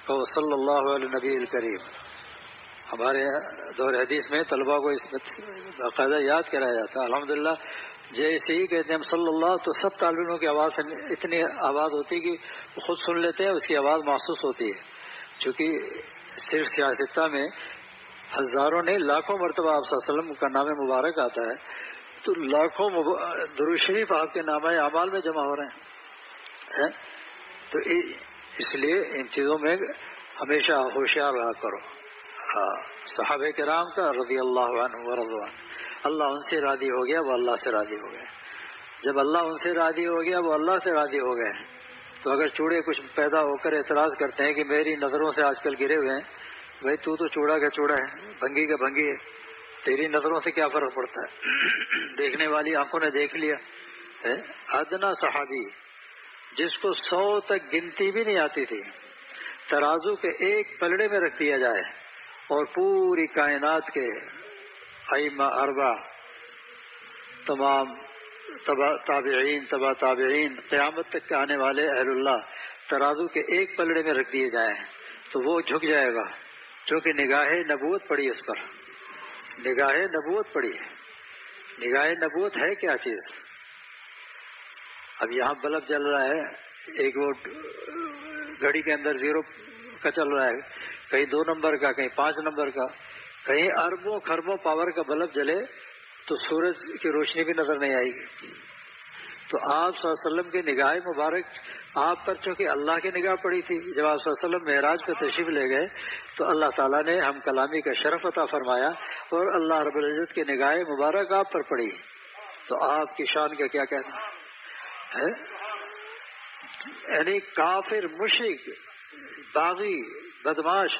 کہو صلی اللہ علیہ نبی الکریم. ہمارے دور حدیث میں طلبا کو اس میں باقاعدہ یاد کرایا جاتا ہے. الحمدللہ جیسے ہی کہتے ہیں ہم صلی اللہ، تو سب طالب علموں کی آواز اتنی آواز ہوتی کہ وہ خود سن لیتے ہیں، اس کی آواز محسوس ہوتی ہے. چونکہ صرف سیاستہ میں ہزاروں نے لاکھوں مرتبہ آپ صلی اللہ علیہ وسلم کا نام مبارک آتا ہے، تو لاکھوں درود شریف آپ کے نامہ اعمال میں جمع ہو رہے ہیں. تو اس لیے ان چیزوں میں ہمیشہ ہوشیار رہا کرو. صحابہ کرام کا رضی اللہ عنہ ورضوان، اللہ ان سے راضی ہو گیا، وہ اللہ سے راضی ہو گئے. جب اللہ ان سے راضی ہو گیا، وہ اللہ سے راضی ہو گئے. تو اگر چوڑے کچھ پیدا ہو کر اعتراض کرتے ہیں کہ میری نظروں سے آج کل گرے ہوئے ہیں، بھائی تو چوڑا کا چوڑا ہے، بھنگی کا بھنگی ہے، تیری نظروں سے کیا فرق پڑتا ہے؟ دیکھنے والی آنکھوں نے دیکھ لیا. ادنا صحابی جس کو 100 تک گنتی بھی نہیں آتی تھی، ترازو کے ایک پلڑے میں رکھ دیا جائے اور پوری کائنات کے ائمہ اربع، تمام تابعین، تبع تابعین، قیامت تک کے آنے والے اہل اللہ ترازو کے ایک پلڑے میں رکھ دیے جائیں تو وہ جھک جائے گا، کیونکہ نگاہ نبوت پڑی اس پر. نگاہ نبوت پڑی ہے. نگاہ نبوت ہے کیا چیز؟ اب یہاں بلب جل رہا ہے، ایک وہ گھڑی کے اندر 0 کا چل رہا ہے، کہیں 2 نمبر کا، کہیں 5 نمبر کا، کہیں اربوں خربوں پاور کا بلب جلے تو سورج کی روشنی بھی نظر نہیں آئے گی. تو آپ صلی اللہ علیہ وسلم کی نگاہ مبارک آپ پر چونکہ اللہ کی نگاہ پڑی تھی. جب آپ صلی اللہ علیہ وسلم معراج پہ تشریف لے گئے تو اللہ تعالیٰ نے ہم کلامی کا شرف عطا فرمایا اور اللہ رب العزت کی نگاہ مبارک آپ پر پڑی. تو آپ کی شان کا کیا کہنا ہے؟ یعنی کافر، مشرک، باغی، بدماش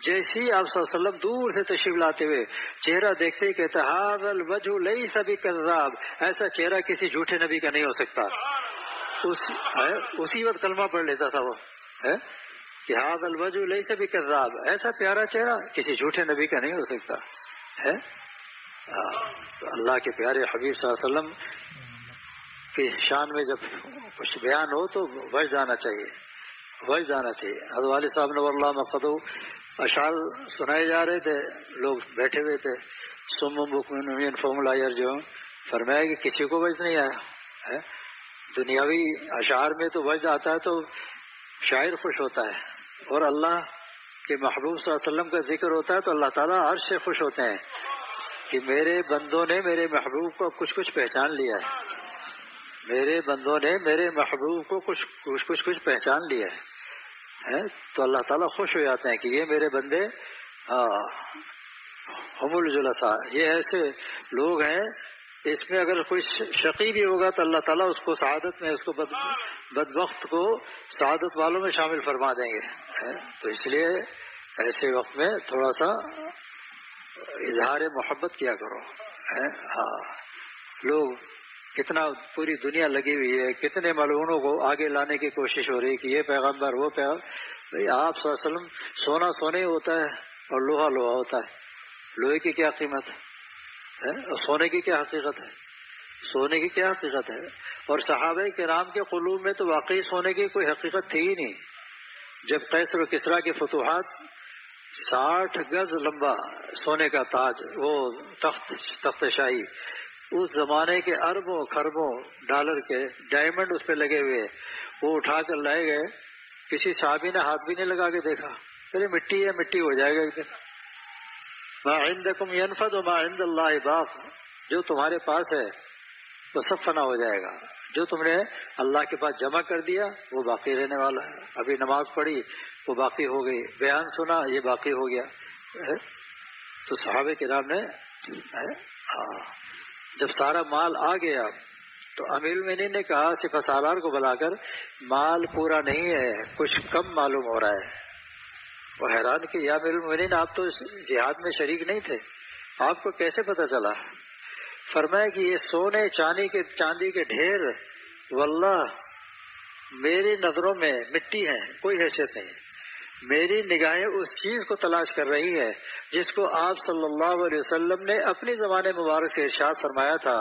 جیسی آپ صلی اللہ علیہ وسلم دور سے تشریف لاتے ہوئے چہرہ دیکھتے ہی کہتے ھذا الوجہ لیس بکذاب، ایسا چہرہ کسی جھوٹے نبی کا نہیں ہو سکتا. اسی وقت کلمہ پڑھ لیتا تھا وہ کہ ھذا الوجہ لیس بکذاب، ایسا پیارا چہرہ کسی جھوٹے نبی کا نہیں ہو سکتا ہے. تو اللہ کے پیارے حبیب صلی اللہ علیہ وسلم کی شان میں جب کچھ بیان ہو تو وجد آنا چاہیے، وجد آنا چاہیے. حضرت والد صاحب نور اللہ مقدو اشعار سنائے جا رہے تھے، لوگ بیٹھے ہوئے تھے. سم بکمن فہم لا یرجعون، فرمایا کہ کسی کو وجد نہیں آیا. دنیاوی اشعار میں تو وجد آتا ہے تو شاعر خوش ہوتا ہے، اور اللہ کے محبوب صلی اللہ علیہ وسلم کا ذکر ہوتا ہے تو اللہ تعالیٰ عرش سے خوش ہوتے ہیں کہ میرے بندوں نے میرے محبوب کو کچھ پہچان لیا ہے. میرے بندوں نے میرے محبوب کو کچھ پہچان لیا ہے. تو اللہ تعالیٰ خوش ہو جاتے ہیں کہ یہ میرے بندے ہم الجلساء، یہ ایسے لوگ ہیں. اس میں اگر کوئی شقی بھی ہوگا تو اللہ تعالیٰ اس کو سعادت میں، اس کو بدبخت کو سعادت والوں میں شامل فرما دیں گے. تو اس لیے ایسے وقت میں تھوڑا سا اظہار محبت کیا کرو. لوگ کتنا پوری دنیا لگی ہوئی ہے، کتنے ملعونوں کو آگے لانے کی کوشش ہو رہی کہ یہ پیغمبر وہ پیغمبر. بھائی آپ صلی اللہ علیہ وسلم سونا سونے ہوتا ہے اور لوہا لوہا ہوتا ہے. لوہے کی کیا قیمت ہے اور سونے کی کیا حقیقت ہے؟ سونے کی کیا حقیقت ہے؟ اور صحابہ کرام کے قلوب میں تو واقعی سونے کی کوئی حقیقت تھی ہی نہیں. جب قیصر و کسریٰ کی فتوحات، 60 گز لمبا سونے کا تاج، وہ تخت شاہی، اس زمانے کے اربوں خربوں ڈالر کے ڈائمنڈ اس پہ لگے ہوئے، وہ اٹھا کر لائے گئے. کسی صحابی نے ہاتھ بھی نہیں لگا کے دیکھا، ارے مٹی ہے، مٹی ہو جائے گا ایک دن. ما عندکم ینفد وما عند اللہ باق، جو تمہارے پاس ہے وہ سب فنا ہو جائے گا، جو تم نے اللہ کے پاس جمع کر دیا وہ باقی رہنے والا ہے. ابھی نماز پڑھی وہ باقی ہو گئی، بیان سنا یہ باقی ہو گیا. تو صحابہ کرام نے جب سارا مال آ گیا تو امیر المومنین نے کہا سپہ سالار کو بلا کر، مال پورا نہیں ہے، کچھ کم معلوم ہو رہا ہے. وہ حیران کہ یا امیر المومنین آپ تو اس جہاد میں شریک نہیں تھے، آپ کو کیسے پتہ چلا؟ فرمایا کہ یہ سونے چاندی کے ڈھیر واللہ میری نظروں میں مٹی ہیں، کوئی حیثیت نہیں. میری نگاہیں اس چیز کو تلاش کر رہی ہے جس کو آپ صلی اللہ علیہ وسلم نے اپنی زبان مبارک سے ارشاد فرمایا تھا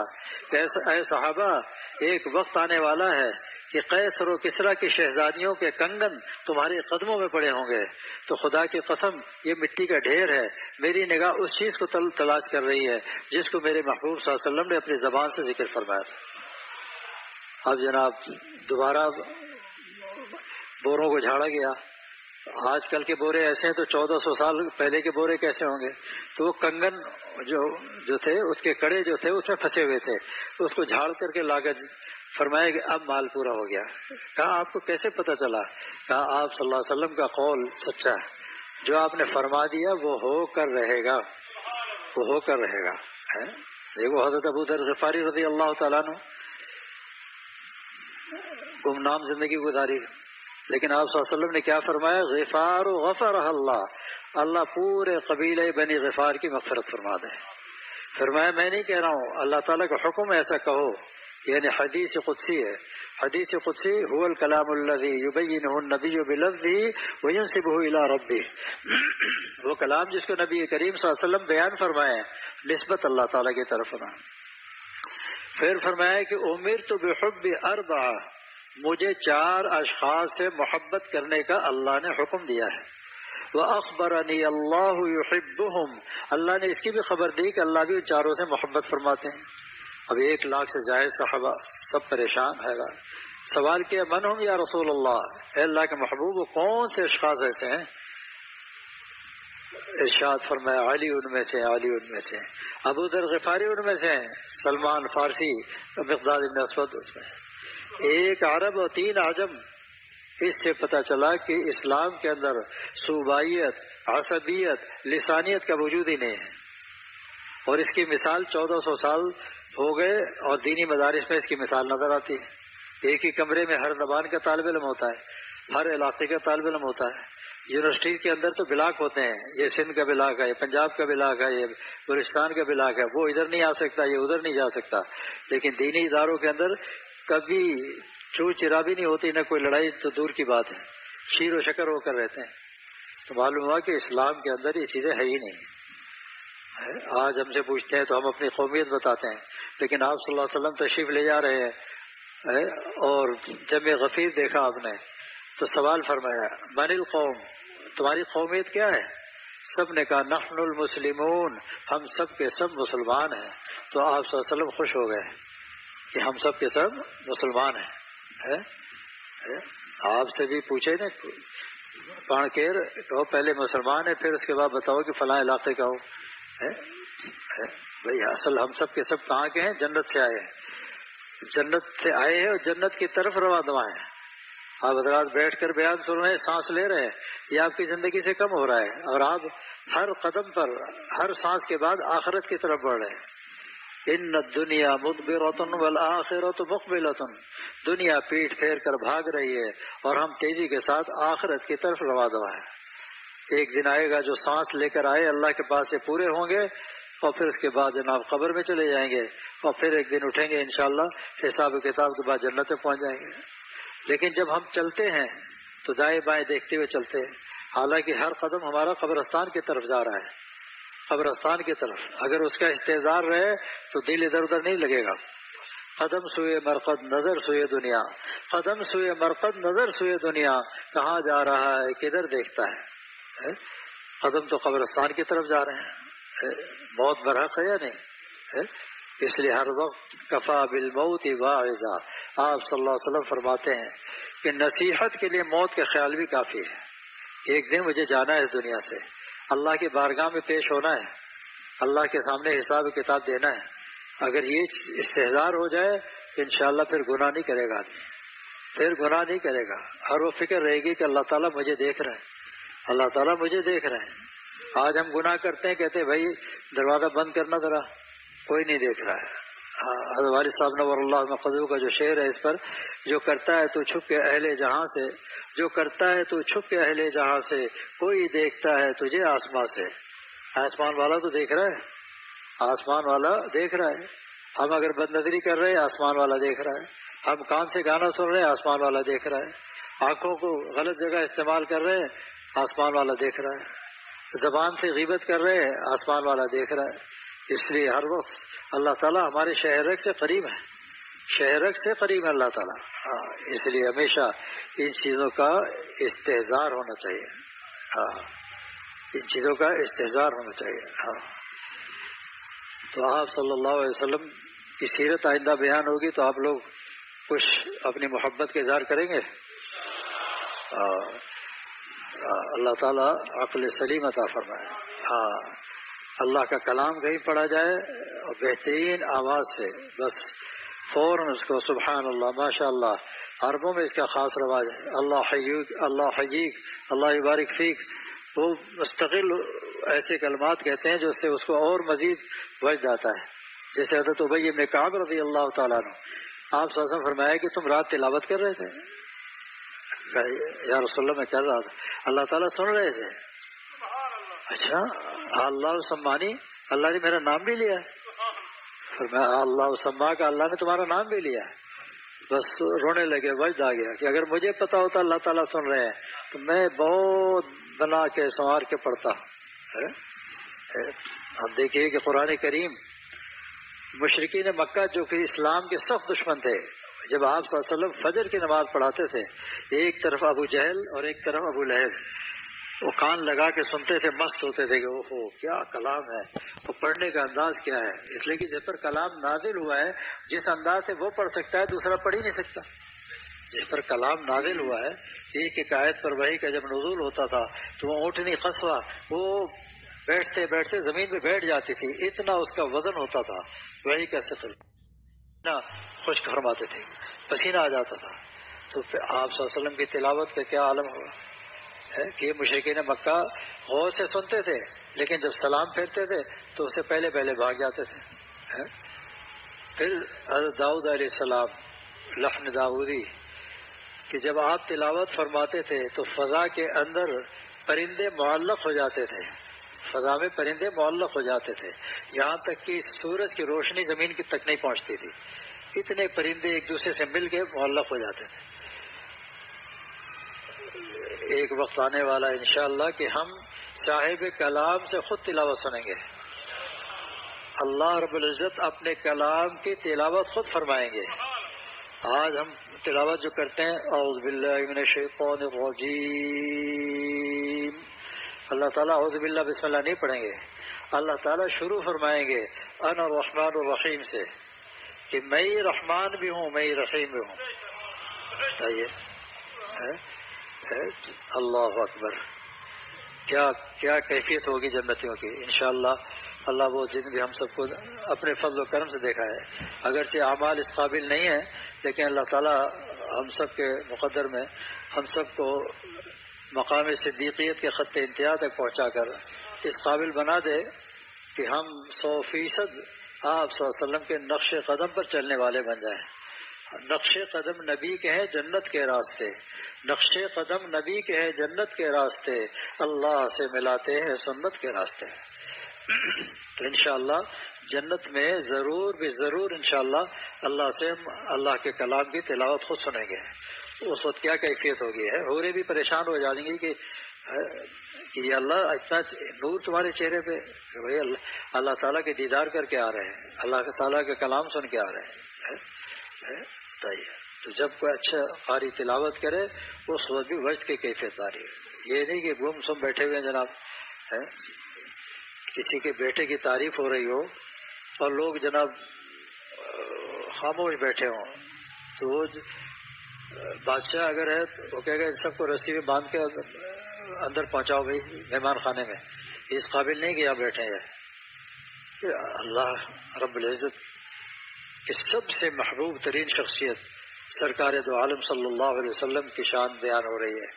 کہ اے صحابہ، ایک وقت آنے والا ہے کہ قیصر و کسریٰ کی شہزادیوں کے کنگن تمہارے قدموں میں پڑے ہوں گے. تو خدا کی قسم یہ مٹی کا ڈھیر ہے، میری نگاہ اس چیز کو تلاش کر رہی ہے جس کو میرے محبوب صلی اللہ علیہ وسلم نے اپنی زبان سے ذکر فرمایا تھا. اب جناب دوبارہ بوروں کو جھاڑا گیا. آج کل کے بورے ایسے ہیں تو 1400 سال پہلے کے بورے کیسے ہوں گے؟ تو وہ کنگن جو تھے اس کے کڑے جو تھے اس میں پھنسے ہوئے تھے، تو اس کو جھاڑ کر کے لا کر فرمایا کہ اب مال پورا ہو گیا. کہا آپ کو کیسے پتہ چلا؟ کہا آپ صلی اللہ علیہ وسلم کا قول سچا ہے، جو آپ نے فرما دیا وہ ہو کر رہے گا، وہ ہو کر رہے گا. دیکھو حضرت ابو ذر غفاری رضی اللہ تعالیٰ عنہ گمنام زندگی گزاری، لیکن آپ صلی اللہ علیہ وسلم نے کیا فرمایا؟ غفار غفر اللہ پورے قبیلے بنی غفار کی مغفرت فرما دے. فرمایا میں نہیں کہہ رہا ہوں، اللہ تعالیٰ کا حکم ایسا کہو، یعنی حدیث قدسی ہے. حدیث قدسی هو الکلام الذی یبینہ النبی بلفظہ وینسبہ الی ربہ، وہ کلام جس کو نبی کریم صلی اللہ علیہ وسلم بیان فرمائے نسبت اللہ تعالیٰ کی طرف فرمائے. پھر فرمایا کہ امرت بحب اربع، مجھے 4 اشخاص سے محبت کرنے کا اللہ نے حکم دیا ہے. وَأَخْبَرَنِي اللَّهُ يُحِبُّهُمْ، اللہ نے اس کی بھی خبر دی کہ اللہ بھی ان 4 سے محبت فرماتے ہیں. اب 1 لاکھ سے زائد صحابہ سب پریشان ہے. سوال کیا من ہم یا رسول اللہ، اے اللہ کے محبوب وہ کون سے اشخاص ایسے ہیں؟ ارشاد فرمایا علی ان میں سے، علی ان میں سے، ابو ذر غفاری ان میں سے، سلمان فارسی، مقداد ابن اسود اس میں. 1 عرب اور 3 عجم. اس سے پتہ چلا کہ اسلام کے اندر صوبائیت، عصبیت، لسانیت کا وجود ہی نہیں ہے. اور اس کی مثال 1400 سال ہو گئے اور دینی مدارس میں اس کی مثال نظر آتی ہے. ایک ہی کمرے میں ہر زبان کا طالب علم ہوتا ہے، ہر علاقے کا طالب علم ہوتا ہے. یونیورسٹی کے اندر تو بلاک ہوتے ہیں، یہ سندھ کا بلاک ہے، یہ پنجاب کا بلاک ہے، یہ بلوچستان کا بلاک ہے، وہ ادھر نہیں آ سکتا، یہ ادھر نہیں جا سکتا. لیکن دینی اداروں کے اندر کبھی چور چرابی نہیں ہوتی، نہ کوئی لڑائی تو دور کی بات ہے، شیر و شکر ہو کر رہتے ہیں. تو معلوم ہوا کہ اسلام کے اندر یہ چیزیں ہے ہی نہیں. آج ہم سے پوچھتے ہیں تو ہم اپنی قومیت بتاتے ہیں، لیکن آپ صلی اللہ علیہ وسلم تشریف لے جا رہے ہیں اور جب غفیر دیکھا آپ نے تو سوال فرمایا من القوم، تمہاری قومیت کیا ہے؟ سب نے کہا نحن المسلمون، ہم سب کے سب مسلمان ہیں. تو آپ صلی اللہ علیہ وسلم خوش ہو گئے کہ ہم سب کے سب مسلمان ہیں. آپ سے بھی پوچھے نا پانکیر کہو پہلے مسلمان ہے، پھر اس کے بعد بتاؤ کہ فلاں علاقے کا ہو. بھائی اصل ہم سب کے سب کہاں کے ہیں؟ جنت سے آئے ہیں، جنت سے آئے ہیں اور جنت کی طرف رواں دواں ہیں. آپ حضرات بیٹھ کر بیان سن رہے ہیں، سانس لے رہے ہیں، یہ آپ کی زندگی سے کم ہو رہا ہے اور آپ ہر قدم پر، ہر سانس کے بعد آخرت کی طرف بڑھ رہے ہیں. ان الدنیا مدبرۃ والآخرۃ مقبلۃ، دنیا پیٹ پھیر کر بھاگ رہی ہے اور ہم تیزی کے ساتھ آخرت کی طرف رواں دواں ہیں. ایک دن آئے گا جو سانس لے کر آئے اللہ کے پاس سے پورے ہوں گے اور پھر اس کے بعد جناب قبر میں چلے جائیں گے اور پھر ایک دن اٹھیں گے انشاءاللہ حساب و کتاب کے بعد جنت میں پہنچ جائیں گے. لیکن جب ہم چلتے ہیں تو دائیں بائیں دیکھتے ہوئے چلتے ہیں، حالانکہ ہر قدم ہمارا قبرستان کی طرف جا رہا ہے، قبرستان کی طرف. اگر اس کا استحضار رہے تو دل ادھر ادھر نہیں لگے گا. قدم سوئے مرقد نظر سوئے دنیا، قدم سوئے مرقد نظر سوئے دنیا، کہاں جا رہا ہے کدھر دیکھتا ہے. قدم تو قبرستان کی طرف جا رہے ہیں. موت برحق ہے یا نہیں؟ اس لیے ہر وقت کفا بالموت واعظا، آپ صلی اللہ علیہ وسلم فرماتے ہیں کہ نصیحت کے لیے موت کا خیال بھی کافی ہے. ایک دن مجھے جانا ہے اس دنیا سے، اللہ کی بارگاہ میں پیش ہونا ہے، اللہ کے سامنے حساب کتاب دینا ہے. اگر یہ استحضار ہو جائے تو انشاءاللہ پھر گناہ نہیں کرے گا آدمی، پھر گناہ نہیں کرے گا. اور وہ فکر رہے گی کہ اللہ تعالیٰ مجھے دیکھ رہے ہیں، اللہ تعالیٰ مجھے دیکھ رہے ہیں. آج ہم گناہ کرتے ہیں، کہتے ہیں بھائی دروازہ بند کرنا ذرا، کوئی نہیں دیکھ رہا ہے. حضرت والد صاحب نور اللہ مقدو کا جو شعر ہے اس پر، جو کرتا ہے تو چھپ کے اہل جہاں سے، جو کرتا ہے تو چھپ کے اہل جہاں سے، کوئی دیکھتا ہے تجھے آسمان سے۔ آسمان والا تو دیکھ رہا ہے، آسمان والا دیکھ رہا ہے۔ ہم اگر بد نظری کر رہے ہیں آسمان والا دیکھ رہا ہے، ہم کان سے گانا سن رہے ہیں آسمان والا دیکھ رہا ہے، آنکھوں کو غلط جگہ استعمال کر رہے ہیں آسمان والا دیکھ رہا ہے، زبان سے غیبت کر رہے ہیں آسمان والا دیکھ رہا ہے۔ اس لیے ہر وقت اللہ تعالیٰ ہمارے شہرک سے قریب ہے، شہرک سے قریب ہے اللہ تعالیٰ۔ اس لیے ہمیشہ ان چیزوں کا استحضار ہونا چاہیے، ان چیزوں کا استحضار ہونا چاہیے۔ تو آپ صلی اللہ علیہ وسلم کی سیرت آئندہ بیان ہوگی تو آپ لوگ کچھ اپنی محبت کا اظہار کریں گے۔ اللہ تعالیٰ عقل سلیم عطا فرمائے۔ اللہ کا کلام کہیں پڑھا جائے اور بہترین آواز سے بس فوراً اس کو سبحان اللہ ماشاء اللہ، عربوں میں اس کا خاص رواج ہے، اللہ حییک اللہ حییک اللہ یبارک فیک، وہ مستقل ایسے کلمات کہتے ہیں جو اس سے اس کو اور مزید وجد آتا ہے۔ جیسے حضرت ابی بن کعب رضی اللہ تعالیٰ عنہ، آپ صلی اللہ علیہ وسلم فرمایا کہ تم رات تلاوت کر رہے تھے؟ یا رسول اللہ میں کر رہا تھا، اللہ تعالیٰ سن رہے تھے۔ اچھا اللہ سمانی، اللہ نے میرا نام بھی لیا؟ فرمایا اللہ سما کا اللہ نے تمہارا نام بھی لیا۔ بس رونے لگے، وجد آ گیا کہ اگر مجھے پتا ہوتا اللہ تعالیٰ سن رہے ہیں تو میں بہت بنا کے سنوار کے پڑھتا ہوں۔ اب دیکھیے کہ قرآن کریم مشرکین مکہ جو کہ اسلام کے سخت دشمن تھے، جب آپ صلی اللہ علیہ وسلم فجر کی نماز پڑھاتے تھے، ایک طرف ابو جہل اور ایک طرف ابو لہب، وہ کان لگا کے سنتے تھے، مست ہوتے تھے کہ اوہو کیا کلام ہے، وہ پڑھنے کا انداز کیا ہے۔ اس لیے کہ جس پر کلام نازل ہوا ہے، جس انداز سے وہ پڑھ سکتا ہے دوسرا پڑھ ہی نہیں سکتا۔ جس پر کلام نازل ہوا ہے، ایک ایک آیت پر وحی کا جب نزول ہوتا تھا تو وہ اونٹنی قصوہ وہ بیٹھتے بیٹھتے زمین پہ بیٹھ جاتی تھی، اتنا اس کا وزن ہوتا تھا، وحی کا ثقل اتنا خشک فرماتے تھے، پسینہ آ جاتا تھا۔ تو آپ صلی اللہ علیہ وسلم کی تلاوت کا کیا عالم ہوا ہے کہ مشرکین مکہ غور سے سنتے تھے، لیکن جب سلام پھیرتے تھے تو اس سے پہلے پہلے بھاگ جاتے تھے۔ پھر حضرت داؤد علیہ السلام، لحن داؤدی، کہ جب آپ تلاوت فرماتے تھے تو فضا کے اندر پرندے معلق ہو جاتے تھے، فضا میں پرندے معلق ہو جاتے تھے، یہاں تک کہ سورج کی روشنی زمین کی تک نہیں پہنچتی تھی، اتنے پرندے ایک دوسرے سے مل کے معلق ہو جاتے تھے۔ ایک وقت آنے والا انشاءاللہ کہ ہم صاحب کلام سے خود تلاوت سنیں گے، اللہ رب العزت اپنے کلام کی تلاوت خود فرمائیں گے۔ آج ہم تلاوت جو کرتے ہیں اعوذ باللہ من الشیطان الرجیم، اللہ تعالیٰ اعوذ باللہ بسم اللہ نہیں پڑھیں گے، اللہ تعالیٰ شروع فرمائیں گے انا الرحمن الرحیم سے، کہ میں ہی رحمان بھی ہوں، میں ہی رحیم بھی ہوں۔ اللہ اکبر، کیا کیا کیفیت ہوگی جنتیوں کی انشاءاللہ۔ اللہ وہ جن بھی ہم سب کو اپنے فضل و کرم سے دیکھا ہے، اگرچہ اعمال اس قابل نہیں ہیں، لیکن اللہ تعالیٰ ہم سب کے مقدر میں ہم سب کو مقام صدیقیت کے خط انتہا تک پہنچا کر اس قابل بنا دے کہ ہم 100% آپ صلی اللہ علیہ وسلم کے نقش قدم پر چلنے والے بن جائیں۔ نقش قدم نبی کے ہیں جنت کے راستے، نقش قدم نبی کے ہیں جنت کے راستے، اللہ سے ملاتے ہیں سنت کے راستے۔ تو انشاءاللہ جنت میں ضرور بھی ضرور انشاءاللہ اللہ سے اللہ کے کلام کی تلاوت خود سنیں گے۔ اس وقت کیا کیفیت ہوگی ہے، حوریں بھی پریشان ہو جائیں گی کہ یہ اللہ اتنا نور تمہارے چہرے پہ، بھائی اللہ تعالیٰ کے دیدار کر کے آ رہے ہیں، اللہ تعالیٰ کا کلام سن کے آ رہے ہیں۔ بتائیے، تو جب کوئی اچھا قاری تلاوت کرے اس وقت بھی وجد کی کیفیت آ رہی ہے، یہ نہیں کہ گم سم بیٹھے ہوئے ہیں جناب، کسی کے بیٹے کی تعریف ہو رہی ہو اور لوگ جناب خاموش بیٹھے ہوں، تو وہ بادشاہ اگر ہے تو وہ کہے گا ان سب کو رسی میں باندھ کے اندر پہنچاؤ بھائی مہمان خانے میں، اس قابل نہیں کہ یہاں بیٹھے ہیں۔ اللہ رب العزت کی سب سے محبوب ترین شخصیت سرکار دو عالم صلی اللہ علیہ وسلم کی شان بیان ہو رہی ہے۔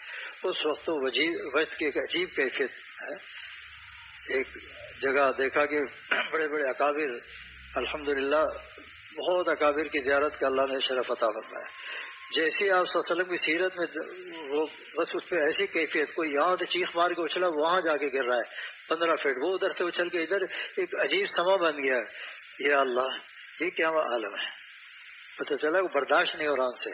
اس وقت تو وقت کی ایک عجیب کیفیت ہے۔ ایک جگہ دیکھا کہ بڑے بڑے اکابر الحمدللہ بہت اکابر کی زیارت کا اللہ نے شرف عطا فرمایا. جیسے آپ صلی اللہ علیہ وسلم کی سیرت میں وہ بس اس پہ ایسی کیفیت، کوئی یہاں سے چیخ مار کے اچھلا وہاں جا کے گر رہا ہے 15 فٹ، وہ ادھر سے اچھل کے ادھر، ایک عجیب سما بن گیا. یا اللہ یہ کیا عالم ہے. پتہ چلا وہ برداشت نہیں ہو رہا ان سے،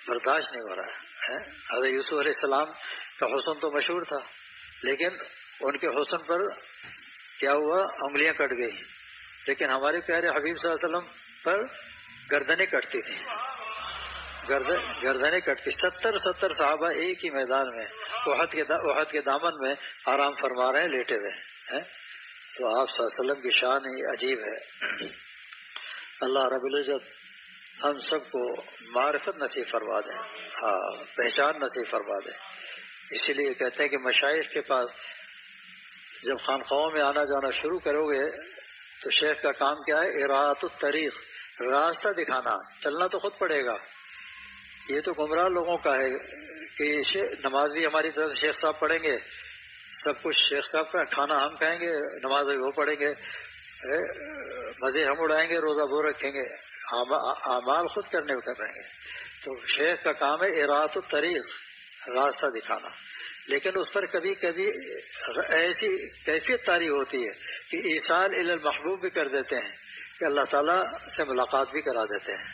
برداشت نہیں ہو رہا ہے. حضرت یوسف علیہ السلام کا حسن تو مشہور تھا، لیکن ان کے حسن پر کیا ہوا، انگلیاں کٹ گئی. لیکن ہمارے پیارے حبیب صلی اللہ علیہ وسلم پر گردنیں کٹتی تھیں، گردنیں کٹتی. 70 صحابہ ایک ہی میدان میں احد کے دامن میں آرام فرما رہے ہیں لیٹے ہوئے ہیں. تو آپ صلی اللہ علیہ وسلم کی شان ہی عجیب ہے. اللہ رب العزت ہم سب کو معرفت نصیب فرما دیں، پہچان نصیب فرما دیں. اسی لیے کہتے ہیں کہ مشائخ کے پاس جب خانقاہوں میں آنا جانا شروع کرو گے تو شیخ کا کام کیا ہے، اراۃ الطریق، راستہ دکھانا. چلنا تو خود پڑے گا. یہ تو گمراہ لوگوں کا ہے کہ نماز بھی ہماری طرف سے شیخ صاحب پڑھیں گے، سب کچھ شیخ صاحب کا، کھانا ہم کھائیں گے، نماز بھی وہ پڑھیں گے، مزے ہم اڑائیں گے، روزہ وہ رکھیں گے، اعمال خود کرنے کو کر رہیں گے. تو شیخ کا کام ہے اراۃ الطریق، راستہ دکھانا. لیکن اس پر کبھی کبھی ایسی کیفیت طاری ہوتی ہے کہ ایصال الی المحبوب بھی کر دیتے ہیں، کہ اللہ تعالیٰ سے ملاقات بھی کرا دیتے ہیں.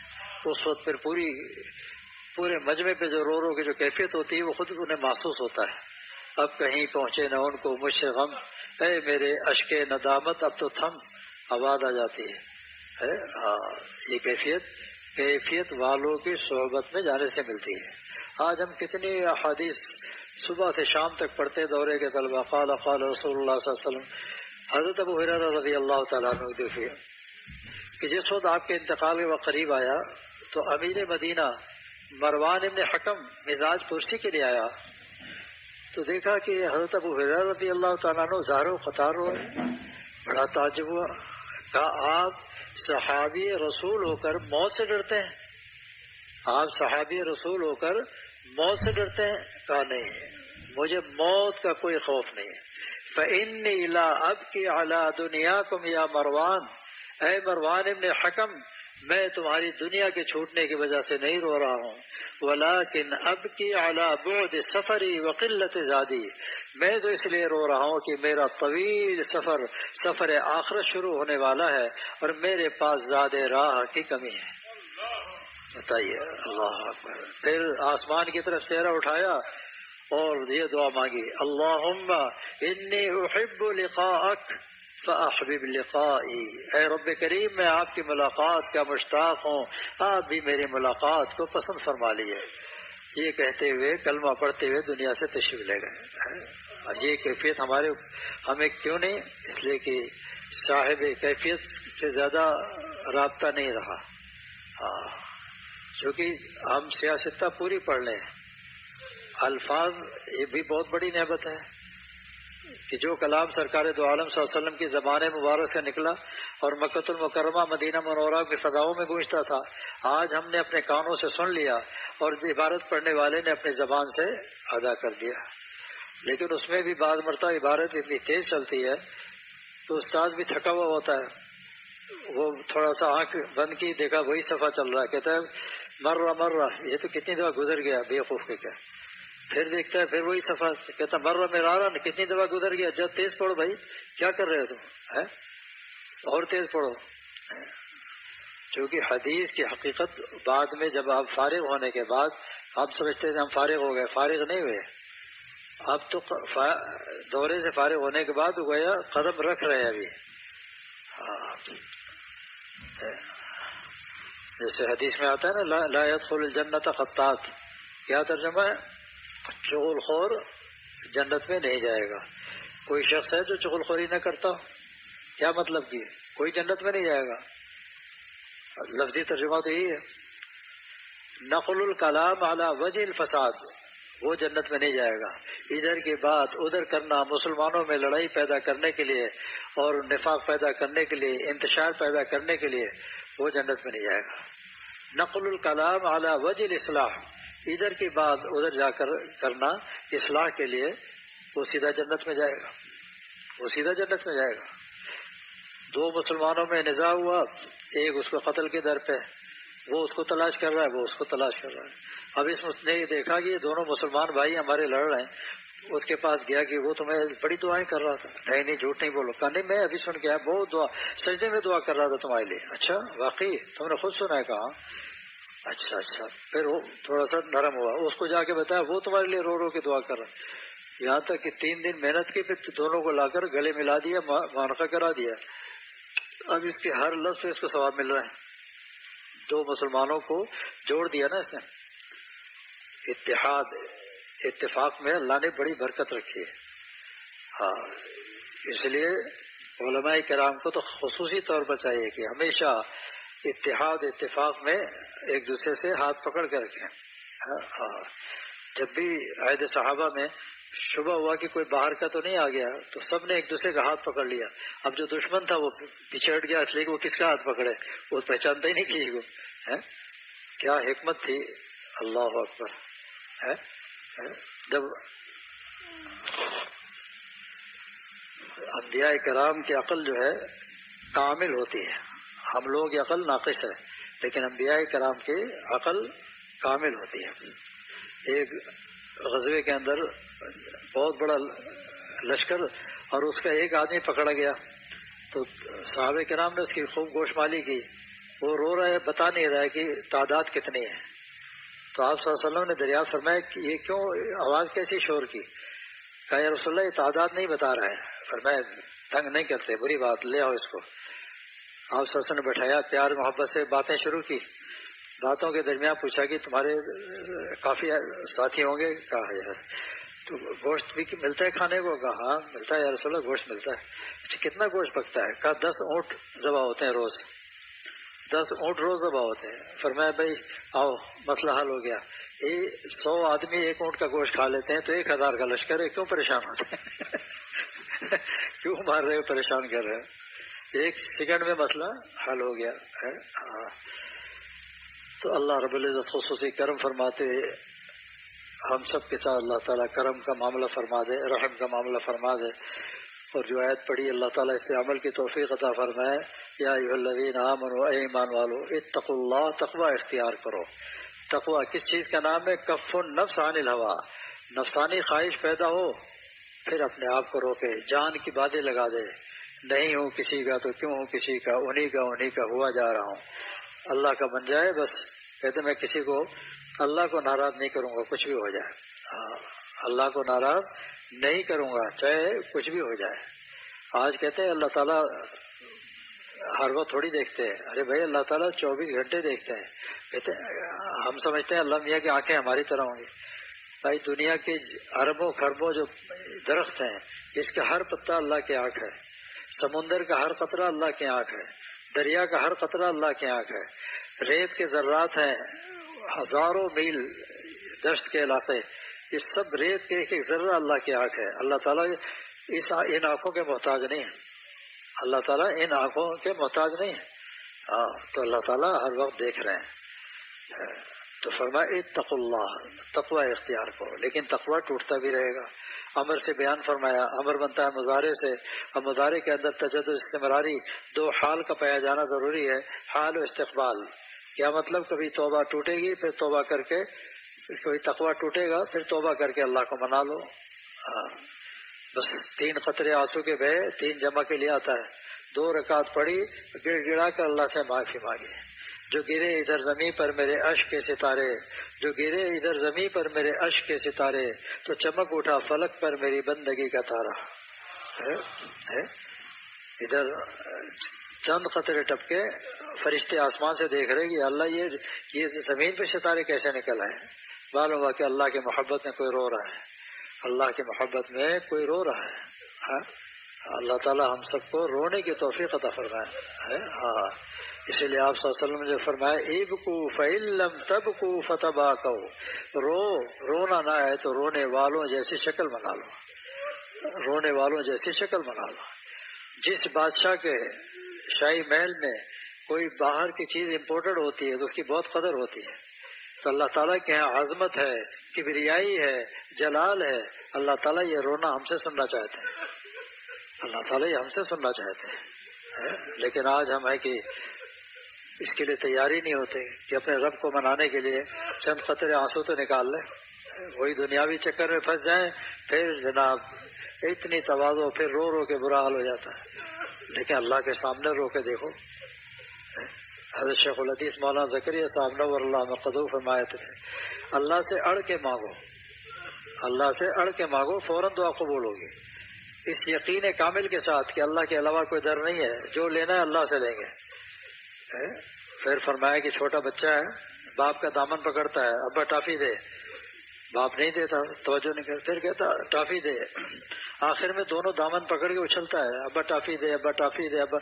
اس وقت پھر پورے مجمع پہ جو رو کے جو کیفیت ہوتی ہے وہ خود انہیں محسوس ہوتا ہے. اب کہیں پہنچے نہ ان کو مجھ سے غم، اے میرے اشک ندامت اب تو تھم، آواز آ جاتی ہے. یہ کیفیت والوں کی صحبت میں جانے سے ملتی ہے. آج ہم کتنی احادیث صبح سے شام تک پڑھتے دورے کے طلبہ. قال رسول اللہ صلی اللہ علیہ وسلم. حضرت ابو ہریرہ رضی اللہ تعالیٰ عنہ دیکھیے کہ جس وقت آپ کے انتقال کے وقت قریب آیا تو امیر مدینہ مروان ابن حکم مزاج پرسی کے لیے آیا تو دیکھا کہ حضرت ابو ہریرہ رضی اللہ تعالیٰ عنہ ظاہر و قطار ہوئے. بڑا تعجب ہوا. کہا آپ صحابی رسول ہو کر موت سے ڈرتے ہیں؟ آپ صحابی رسول ہو کر موت سے ڈرتے ہیں؟ کہا نہیں، مجھے موت کا کوئی خوف نہیں ہے. فإنی لا ابکی علی دنیاکم یا مروان، اے مروان ابن حکم، میں تمہاری دنیا کے چھوٹنے کی وجہ سے نہیں رو رہا ہوں، ولیکن ابکی علی بعد سفری وقلت زادی، میں تو اس لیے رو رہا ہوں کہ میرا طویل سفر آخرت شروع ہونے والا ہے اور میرے پاس زیادہ راہ کی کمی ہے. بتائیے، اللہ اکبر. پھر آسمان کی طرف چہرہ اٹھایا اور یہ دعا مانگی، اللہم انی احب لقاءک فاحبب لقائی. اے رب کریم، میں آپ کی ملاقات کا مشتاق ہوں، آپ بھی میری ملاقات کو پسند فرما لیے. یہ کہتے ہوئے کلمہ پڑھتے ہوئے دنیا سے تشریف لے گئے. یہ کیفیت ہمیں کیوں نہیں؟ اس لیے کہ صاحب کیفیت سے زیادہ رابطہ نہیں رہا. چونکہ ہم سیاستہ پوری پڑھ لیں. الفاظ یہ بھی بہت بڑی نعمت ہے کہ جو کلام سرکار دو عالم صلی اللہ علیہ وسلم کی زبان مبارک سے نکلا اور مکۃ المکرمہ مدینہ منورہ کی فضاؤں میں گونجتا تھا، آج ہم نے اپنے کانوں سے سن لیا اور عبارت پڑھنے والے نے اپنی زبان سے ادا کر دیا. لیکن اس میں بھی بعض مرتبہ عبارت اتنی تیز چلتی ہے تو استاد بھی تھکا ہوا ہوتا ہے. وہ تھوڑا سا آنکھ بند کی، دیکھا وہی صفحہ چل رہا ہے، کہتا ہے مرہ یہ تو کتنی دفعہ گزر گیا، بیوقوف کے کیا. پھر دیکھتا ہے پھر وہی صفحہ، کہتا مرہ مرارا کتنی دفعہ گزر گیا. جب تیز پڑھو بھائی، کیا کر رہے ہو تم، اور تیز پڑھو. کیونکہ حدیث کی حقیقت بعد میں جب آپ فارغ ہونے کے بعد آپ سمجھتے ہیں ہم فارغ ہو گئے، فارغ نہیں ہوئے. اب تو دورے سے فارغ ہونے کے بعد گویا قدم رکھ رہے ہیں ابھی. جیسے حدیث میں آتا ہے نا، لا يدخل الجنت خطاط. کیا ترجمہ ہے؟ چغل خور جنت میں نہیں جائے گا. کوئی شخص ہے جو چغل خوری نہ کرتا ہو، کیا مطلب کہ کوئی جنت میں نہیں جائے گا. لفظی ترجمہ تو یہی ہے. نقل الکلام علی وجہ الفساد، وہ جنت میں نہیں جائے گا. ادھر کی بات ادھر کرنا، مسلمانوں میں لڑائی پیدا کرنے کے لیے اور نفاق پیدا کرنے کے لیے، انتشار پیدا کرنے کے لیے، وہ جنت میں نہیں جائے گا. نقل الکلام علی وجہ الاصلاح، ادھر کی بات ادھر جا کر کرنا اصلاح کے لیے، وہ سیدھا جنت میں جائے گا. وہ سیدھا جنت میں جائے گا. دو مسلمانوں میں نزاع ہوا، ایک اس کو قتل کے در پہ، وہ اس کو تلاش کر رہا ہے، وہ اس کو تلاش کر رہا ہے. اب اس نے یہ دیکھا کہ یہ دونوں مسلمان بھائی ہمارے لڑ رہے ہیں، اس کے پاس گیا کہ وہ تمہیں بڑی دعائیں کر رہا تھا. نہیں جھوٹ نہیں بولو. کہا نہیں میں ابھی سن کے آیا، بہت دعا، سجدے میں دعا کر رہا تھا تمہارے لیے. اچھا واقعی تم نے خود سنا ہے؟ کہا اچھا. پھر وہ تھوڑا سا نرم ہوا، اس کو جا کے بتایا وہ تمہارے لیے رو رو کے دعا کر رہا ہے. یہاں تک کہ 3 دن محنت کی، پھر دونوں کو لا کر گلے ملا دیا، معانقہ کرا دیا. اب اس کے ہر لفظ سے اس کو ثواب مل رہا ہے. 2 مسلمانوں کو جوڑ دیا نا اس نے. اتفاق میں اللہ نے بڑی برکت رکھی ہے. ہاں اس لیے علماء کرام کو تو خصوصی طور پر چاہیے کہ ہمیشہ اتفاق میں ایک دوسرے سے ہاتھ پکڑ کے رکھیں. ہاں جب بھی عہد صحابہ میں شبہ ہوا کہ کوئی باہر کا تو نہیں آ گیا تو سب نے ایک دوسرے کا ہاتھ پکڑ لیا. اب جو دشمن تھا وہ پیچھے ہٹ گیا، اس لیے کہ وہ کس کا ہاتھ پکڑے، وہ پہچانتا ہی نہیں کسی کو. کیا حکمت تھی، اللہ اکبر. جب انبیاء کرام کی عقل جو ہے کامل ہوتی ہے، ہم لوگ کی عقل ناقص ہے، لیکن انبیاء کرام کی عقل کامل ہوتی ہے. ایک غزوے کے اندر بہت بڑا لشکر اور اس کا ایک آدمی پکڑا گیا تو صحابہ کرام نے اس کی خوب گوش مالی کی. وہ رو رہا ہے، بتا نہیں رہا ہے کہ تعداد کتنی ہے. تو آپ صلی اللہ علیہ وسلم نے دریافت فرمایا کہ یہ کیوں آواز کیسی شور کی؟ کہا یا رسول اللہ یہ تعداد نہیں بتا رہا ہے. فرمایا تنگ نہیں کرتے، بری بات، لے آؤ اس کو. آپ صلی اللہ علیہ وسلم نے بٹھایا، پیار محبت سے باتیں شروع کی. باتوں کے درمیان پوچھا کہ تمہارے کافی ساتھی ہوں گے؟ کہا یار تو گوشت بھی ملتا ہے کھانے کو؟ کہا ہاں ملتا ہے یا رسول اللہ، گوشت ملتا ہے. اچھا کتنا گوشت پکتا ہے؟ کہا 10 اونٹ ذبح ہوتے ہیں روز، 10 اونٹ روز ذبح ہوتے ہیں. فرمایا بھائی آؤ مسئلہ حل ہو گیا. 100 آدمی 1 اونٹ کا گوشت کھا لیتے ہیں تو 1000 کا لشکر ہے، کیوں پریشان ہوتے ہیں؟ کیوں مار رہے ہو، پریشان کر رہے ہو؟ 1 سیکنڈ میں مسئلہ حل ہو گیا. تو اللہ رب العزت خصوصی کرم فرماتے، ہم سب کے ساتھ اللہ تعالیٰ کرم کا معاملہ فرما دے، رحم کا معاملہ فرما دے. اور جو آیت پڑھی اللہ تعالیٰ اس پہ عمل کی توفیق عطا فرمائے. یا ایھا الذین آمنوا، اے ایمان والو، اتقوا اللہ، تقوی اختیار کرو. تقوی کس چیز کا نام ہے؟ کف النفس عن الہوا. نفسانی خواہش پیدا ہو پھر اپنے آپ کو روکے، جان کی باتیں لگا دے. نہیں ہوں کسی کا تو کیوں ہوں کسی کا، انہی کا ہوا جا رہا ہوں. اللہ کا بن جائے بس. کہتے میں کسی کو اللہ کو ناراض نہیں کروں گا کچھ بھی ہو جائے. اللہ کو ناراض نہیں کروں گا چاہے کچھ بھی ہو جائے. آج کہتے ہیں اللہ تعالیٰ ہر وقت تھوڑی دیکھتے ہیں. ارے بھائی اللہ تعالیٰ 24 گھنٹے دیکھتے ہیں. کہتے ہیں ہم سمجھتے ہیں اللہ میاں کی آنکھیں ہماری طرح ہوں گی. بھائی دنیا کے اربوں خربوں جو درخت ہیں اس کا ہر پتا اللہ کی آنکھ ہے. سمندر کا ہر قطرہ اللہ کی آنکھ ہے. دریا کا ہر قطرہ اللہ کی آنکھ ہے. ریت کے ذرات ہیں ہزاروں میل دشت کے علاقے، یہ سب ریت کے ایک ذرہ اللہ کی آنکھ ہے. اللہ تعالیٰ ان آنکھوں کے محتاج نہیں ہے. اللہ تعالیٰ ان آنکھوں کے محتاج نہیں ہے. تو اللہ تعالیٰ ہر وقت دیکھ رہے ہیں. تو فرمایا اتقوا اللہ، تقوی اختیار کرو. لیکن تقوی ٹوٹتا بھی رہے گا. امر سے بیان فرمایا، امر بنتا ہے مضارع سے، اور مضارع کے اندر تجدد استمراری 2 حال کا پایا جانا ضروری ہے، حال و استقبال. کیا مطلب؟ کبھی توبہ ٹوٹے گی پھر توبہ کر کے، کوئی تقوی ٹوٹے گا پھر توبہ کر کے اللہ کو منا لو. بس 3 قطرے آنسو کے بہے 3 جمع کے لیے آتا ہے. 2 رکعت پڑھی، گڑ گڑا کر اللہ سے معافی مانگی. جو گرے ادھر زمین پر میرے اشک کے ستارے، جو گرے ادھر زمین پر میرے اشک کے ستارے، تو چمک اٹھا فلک پر میری بندگی کا تارا. ادھر چند قطرے ٹپکے، فرشتے آسمان سے دیکھ رہے کہ اللہ یہ زمین پہ ستارے کیسے نکل آئے. معلوم ہوا کہ اللہ کی محبت میں کوئی رو رہا ہے. اللہ کی محبت میں کوئی رو رہا ہے. اللہ تعالیٰ ہم سب کو رونے کی توفیق عطا فرمائے. اسی لیے آپ صلی اللہ علیہ وسلم نے جو فرمایا ابکوا فإن لم تبکوا فتباکوا، رونا نہ ہے تو رونے والوں جیسی شکل بنا لو. رونے والوں جیسی شکل بنا لو. جس بادشاہ کے شاہی محل میں کوئی باہر کی چیز امپورٹڈ ہوتی ہے تو اس کی بہت قدر ہوتی ہے. تو اللہ تعالیٰ کے یہاں عظمت ہے، کبریائی ہے، جلال ہے. اللہ تعالیٰ یہ رونا ہم سے سننا چاہتے ہیں. اللہ تعالیٰ یہ ہم سے سننا چاہتے ہیں. لیکن آج ہم ہے کہ اس کے لیے تیاری نہیں ہوتے کہ اپنے رب کو منانے کے لیے چند قطرے آنسو تو نکال لیں، وہی دنیاوی چکر میں پھنس جائیں، پھر جناب اتنی تواضع، پھر رو رو کے برا حال ہو جاتا ہے۔ لیکن اللہ کے سامنے رو کے دیکھو، حضرت شیخ الحدیث مولانا زکریا صاحب نور اللہ مقدو فرمائے تھے، اللہ سے اڑ کے مانگو، اللہ سے اڑ کے مانگو، فوراً دعا قبول ہوگی، اس یقین کامل کے ساتھ کہ اللہ کے علاوہ کوئی در نہیں ہے، جو لینا ہے اللہ سے لیں گے۔ پھر فرمایا کہ چھوٹا بچہ ہے، باپ کا دامن پکڑتا ہے، ابا ٹافی دے، باپ نہیں دیتا، توجہ نہیں کرتا، پھر کہتا ٹافی دے، آخر میں دونوں دامن پکڑ کے اچھلتا ہے، ابا ٹافی دے، ابا ٹافی دے، ابا،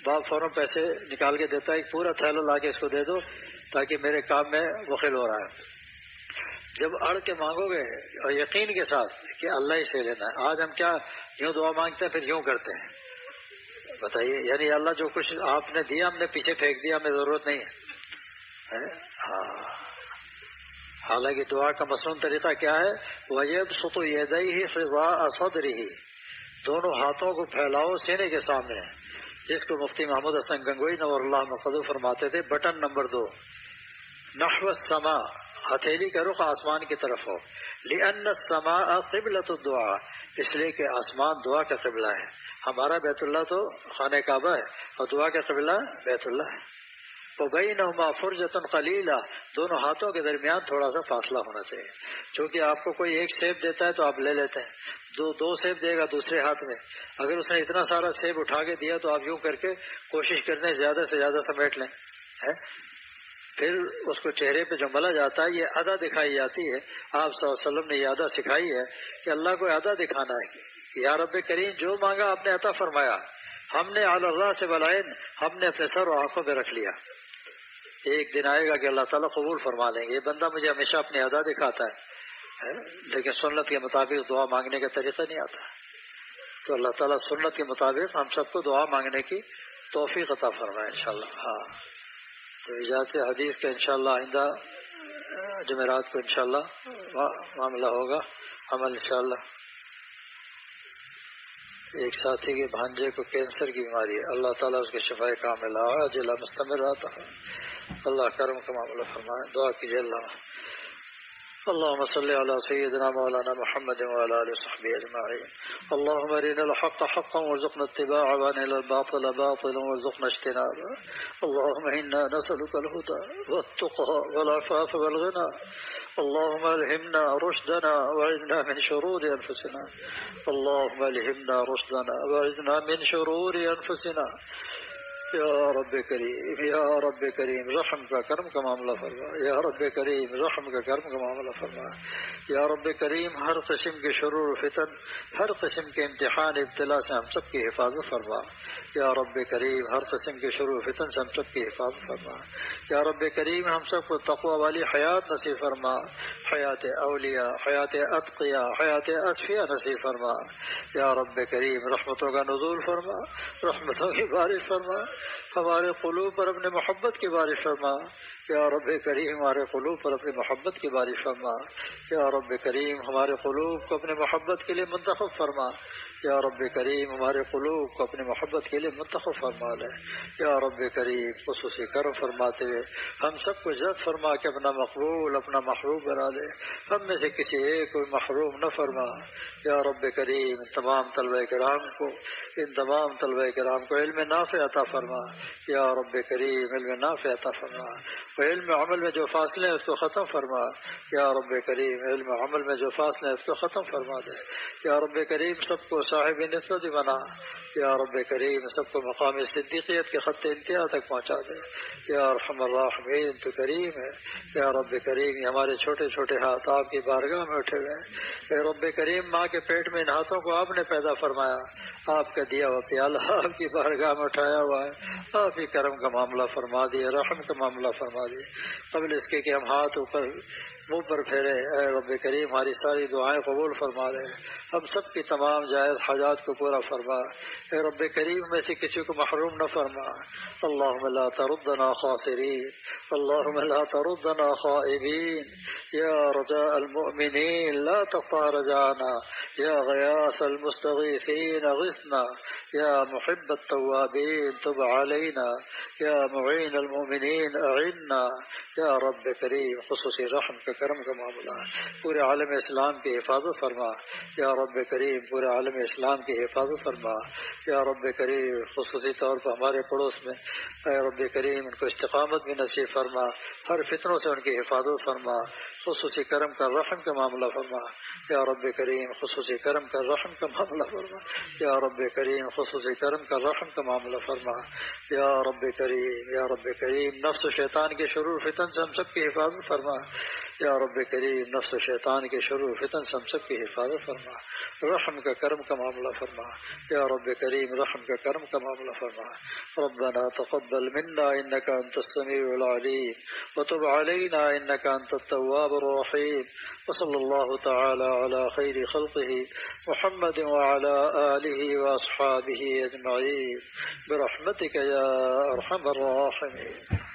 باپ فوراً پیسے نکال کے دیتا ہے، ایک پورا تھیلا لا کے اس کو دے دو تاکہ میرے کام میں وخل ہو رہا ہے۔ جب اڑ کے مانگو گے اور یقین کے ساتھ کہ اللہ ہی سے لینا ہے، آج ہم کیا یوں دعا مانگتے ہیں پھر یوں کرتے ہیں، بتائیے، یعنی اللہ جو کچھ آپ نے دیا ہم نے پیچھے پھینک دیا، ہمیں ضرورت نہیں ہے۔ ہاں، حالانکہ دعا کا مصنون طریقہ کیا ہے؟ وَيَبْسُطُ يَدَيْهِ خِضَاءَ صَدْرِهِ، دونوں ہاتھوں کو پھیلاؤ سینے کے سامنے، جس کو مفتی محمود حسن گنگوئی نور اللہ مقدو فرماتے تھے بٹن نمبر 2، نحو السماء، ہتھیلی کا رخ آسمان کی طرف ہو، لِأَنَّ السَّمَاءَ قِبْلَةُ الدُّعَاء، اس لیے کہ آسمان دعا کا قبلہ ہے، ہمارا بیت اللہ تو خانہ کعبہ ہے اور دعا کا قبلہ بیت اللہ ہے۔ وَبَيْنَهُمَا فُرْجَةٌ قَلِيلَةٌ، دونوں ہاتھوں کے درمیان تھوڑا سا فاصلہ ہونا چاہیے، چونکہ آپ کو کوئی ایک سیب دیتا ہے تو آپ لے لیتے ہیں، دو سیب دے گا دوسرے ہاتھ میں، اگر اس نے اتنا سارا سیب اٹھا کے دیا تو آپ یوں کر کے کوشش کرنے زیادہ سے زیادہ سمیٹ لیں، پھر اس کو چہرے پہ جو ملا جاتا ہے یہ ادا دکھائی جاتی ہے۔ آپ صلی اللہ علیہ وسلم نے یہ ادا سکھائی ہے کہ اللہ کو ادا دکھانا ہے کہ یا رب کریم جو مانگا آپ نے عطا فرمایا، ہم نے علی اللہ سے بلائن، ہم نے اپنے سر و آنکھوں پہ رکھ لیا، ایک دن آئے گا کہ اللہ تعالیٰ قبول فرما لیں گے۔ یہ بندہ مجھے ہمیشہ اپنی ادا دکھاتا ہے لیکن سنت کے مطابق دعا مانگنے کا طریقہ نہیں آتا، تو اللہ تعالیٰ سنت کے مطابق ہم سب کو دعا مانگنے کی توفیق عطا فرمائے انشاءاللہ۔ ہاں، تو اجازت حدیث کا انشاءاللہ آئندہ جمعرات کو انشاءاللہ معاملہ ہوگا عمل انشاءاللہ۔ ایک ساتھی کے بھانجے کو کینسر کی بیماری ہے، اللہ تعالیٰ اس کے شفائے کامل عاجلہ مستمر آتا ہے، اللہ کرم کا معاملہ فرمائے، دعا کیجیے۔ اللهم صل على سيدنا مولانا محمد وعلى آله وصحبه أجمعين. اللهم أرنا الحق حقا وارزقنا اتباعه وأرنا الباطل باطلا وارزقنا اجتنابه. اللهم إنا نسألك الهدى والتقى والعفاف والغنى. اللهم ألهمنا رشدنا وأعذنا من شرور أنفسنا. اللهم ألهمنا رشدنا وأعذنا من شرور أنفسنا. یا رب کریم، یا رب کریم رحم کا کرم کا معاملہ فرما، یا رب کریم رحم کا کرم کا معاملہ فرما، یا رب کریم ہر قسم کے شرور و فتن، ہر قسم کے امتحان ابتلا سے ہم سب کی حفاظت فرما، یا رب کریم ہر قسم کے شرور و فتن سے ہم سب کی حفاظت فرما، یا رب کریم ہم سب کو تقوی والی حیات نصیب فرما، حیات اولیاء، حیات اتقیاء، حیات اصفیاء نصیب فرما، یا رب کریم رحمتوں کا نزول فرما، رحمتوں کی بارش فرما، ہمارے قلوب پر اپنے محبت کی بارش فرما، یا رب کریم ہمارے قلوب پر اپنی محبت کی بارش فرما، یا رب کریم ہمارے قلوب کو اپنے محبت کے لیے منتخب فرما، یا رب کریم ہمارے قلوب کو اپنی محبت کے لیے منتخب فرما لے، یا رب کریم خصوصی کرم فرماتے ہوئے ہم سب کو عزت فرما کے اپنا مقبول اپنا محبوب بنا لے، ہم میں سے کسی ایک کو محروم نہ فرما، یا رب کریم ان تمام طلبہ کرام کو علم نافع عطا فرما، یا رب کریم علم نافع عطا فرما، و علم عمل میں جو فاصلے ہیں اس کو ختم فرما، یا رب کریم علم عمل میں جو فاصلے ہیں اس کو ختم فرما دے، یا رب کریم سب کو صاحب نسبت بنا، یا رب کریم سب کو مقام صدیقیت کے خط انتہا تک پہنچا دے، یا ارحم الراحمین تو کریم ہے، یا رب کریم یہ ہمارے چھوٹے چھوٹے ہاتھ آپ کی بارگاہ میں اٹھے ہوئے ہیں، اے رب کریم ماں کے پیٹ میں ان ہاتھوں کو آپ نے پیدا فرمایا، آپ کا دیا ہوا پیالہ آپ کی بارگاہ میں اٹھایا ہوا ہے، آپ ہی کرم کا معاملہ فرما دیے، رحم کا معاملہ فرما دیے، قبل اس کے کہ ہم ہاتھ اوپر منہ پر پھیرے، اے رب کریم ہماری ساری دعائیں قبول فرما رہے ہیں، ہم سب کی تمام جائز حاجات کو پورا فرما، اے رب کریم میں سے کسی کو محروم نہ فرما، اللهم لا تردنا خاسرين، اللهم لا تردنا خائبين. يا رجاء المؤمنين لا تقطع رجانا، يا غياث المستغيثين غثنا، يا محب التوابين تب علينا، يا معين المؤمنين أعنا. یا رب کریم خصوصی رحم کا کرم کا معاملہ پورے عالم اسلام کی حفاظت فرما. یا رب کریم پورے عالم اسلام کی حفاظت فرما. یا رب کریم خصوصی طور پر ہمارے پڑوس میں اے رب کریم ان کو استقامت بھی نصیب فرما، ہر فتنوں سے ان کی حفاظت فرما. خصوصی کرم کا رحم کا معاملہ فرما. یا رب کریم خصوصی کرم کا رحم کا معاملہ فرما. یا رب کریم خصوصی کرم کا رحم کا معاملہ فرما. یا رب کریم، یا رب کریم نفس و شیطان کے شرور فتن سے ہم سب کی حفاظت فرما. یا رب کریم نفس و شیطان کے شرور فتن سے ہم سب کی حفاظت فرما. رحم کا کرم کا معاملہ فرما. یا رب کریم رحم کا کرم کا معاملہ فرما. ربنا تقبل منا انك انت السميع العليم وتب علينا انك انت التواب الرحيم. وصلى الله تعالى على خير خلقه محمد وعلى آله وأصحابه أجمعين برحمتك يا أرحم الراحمين.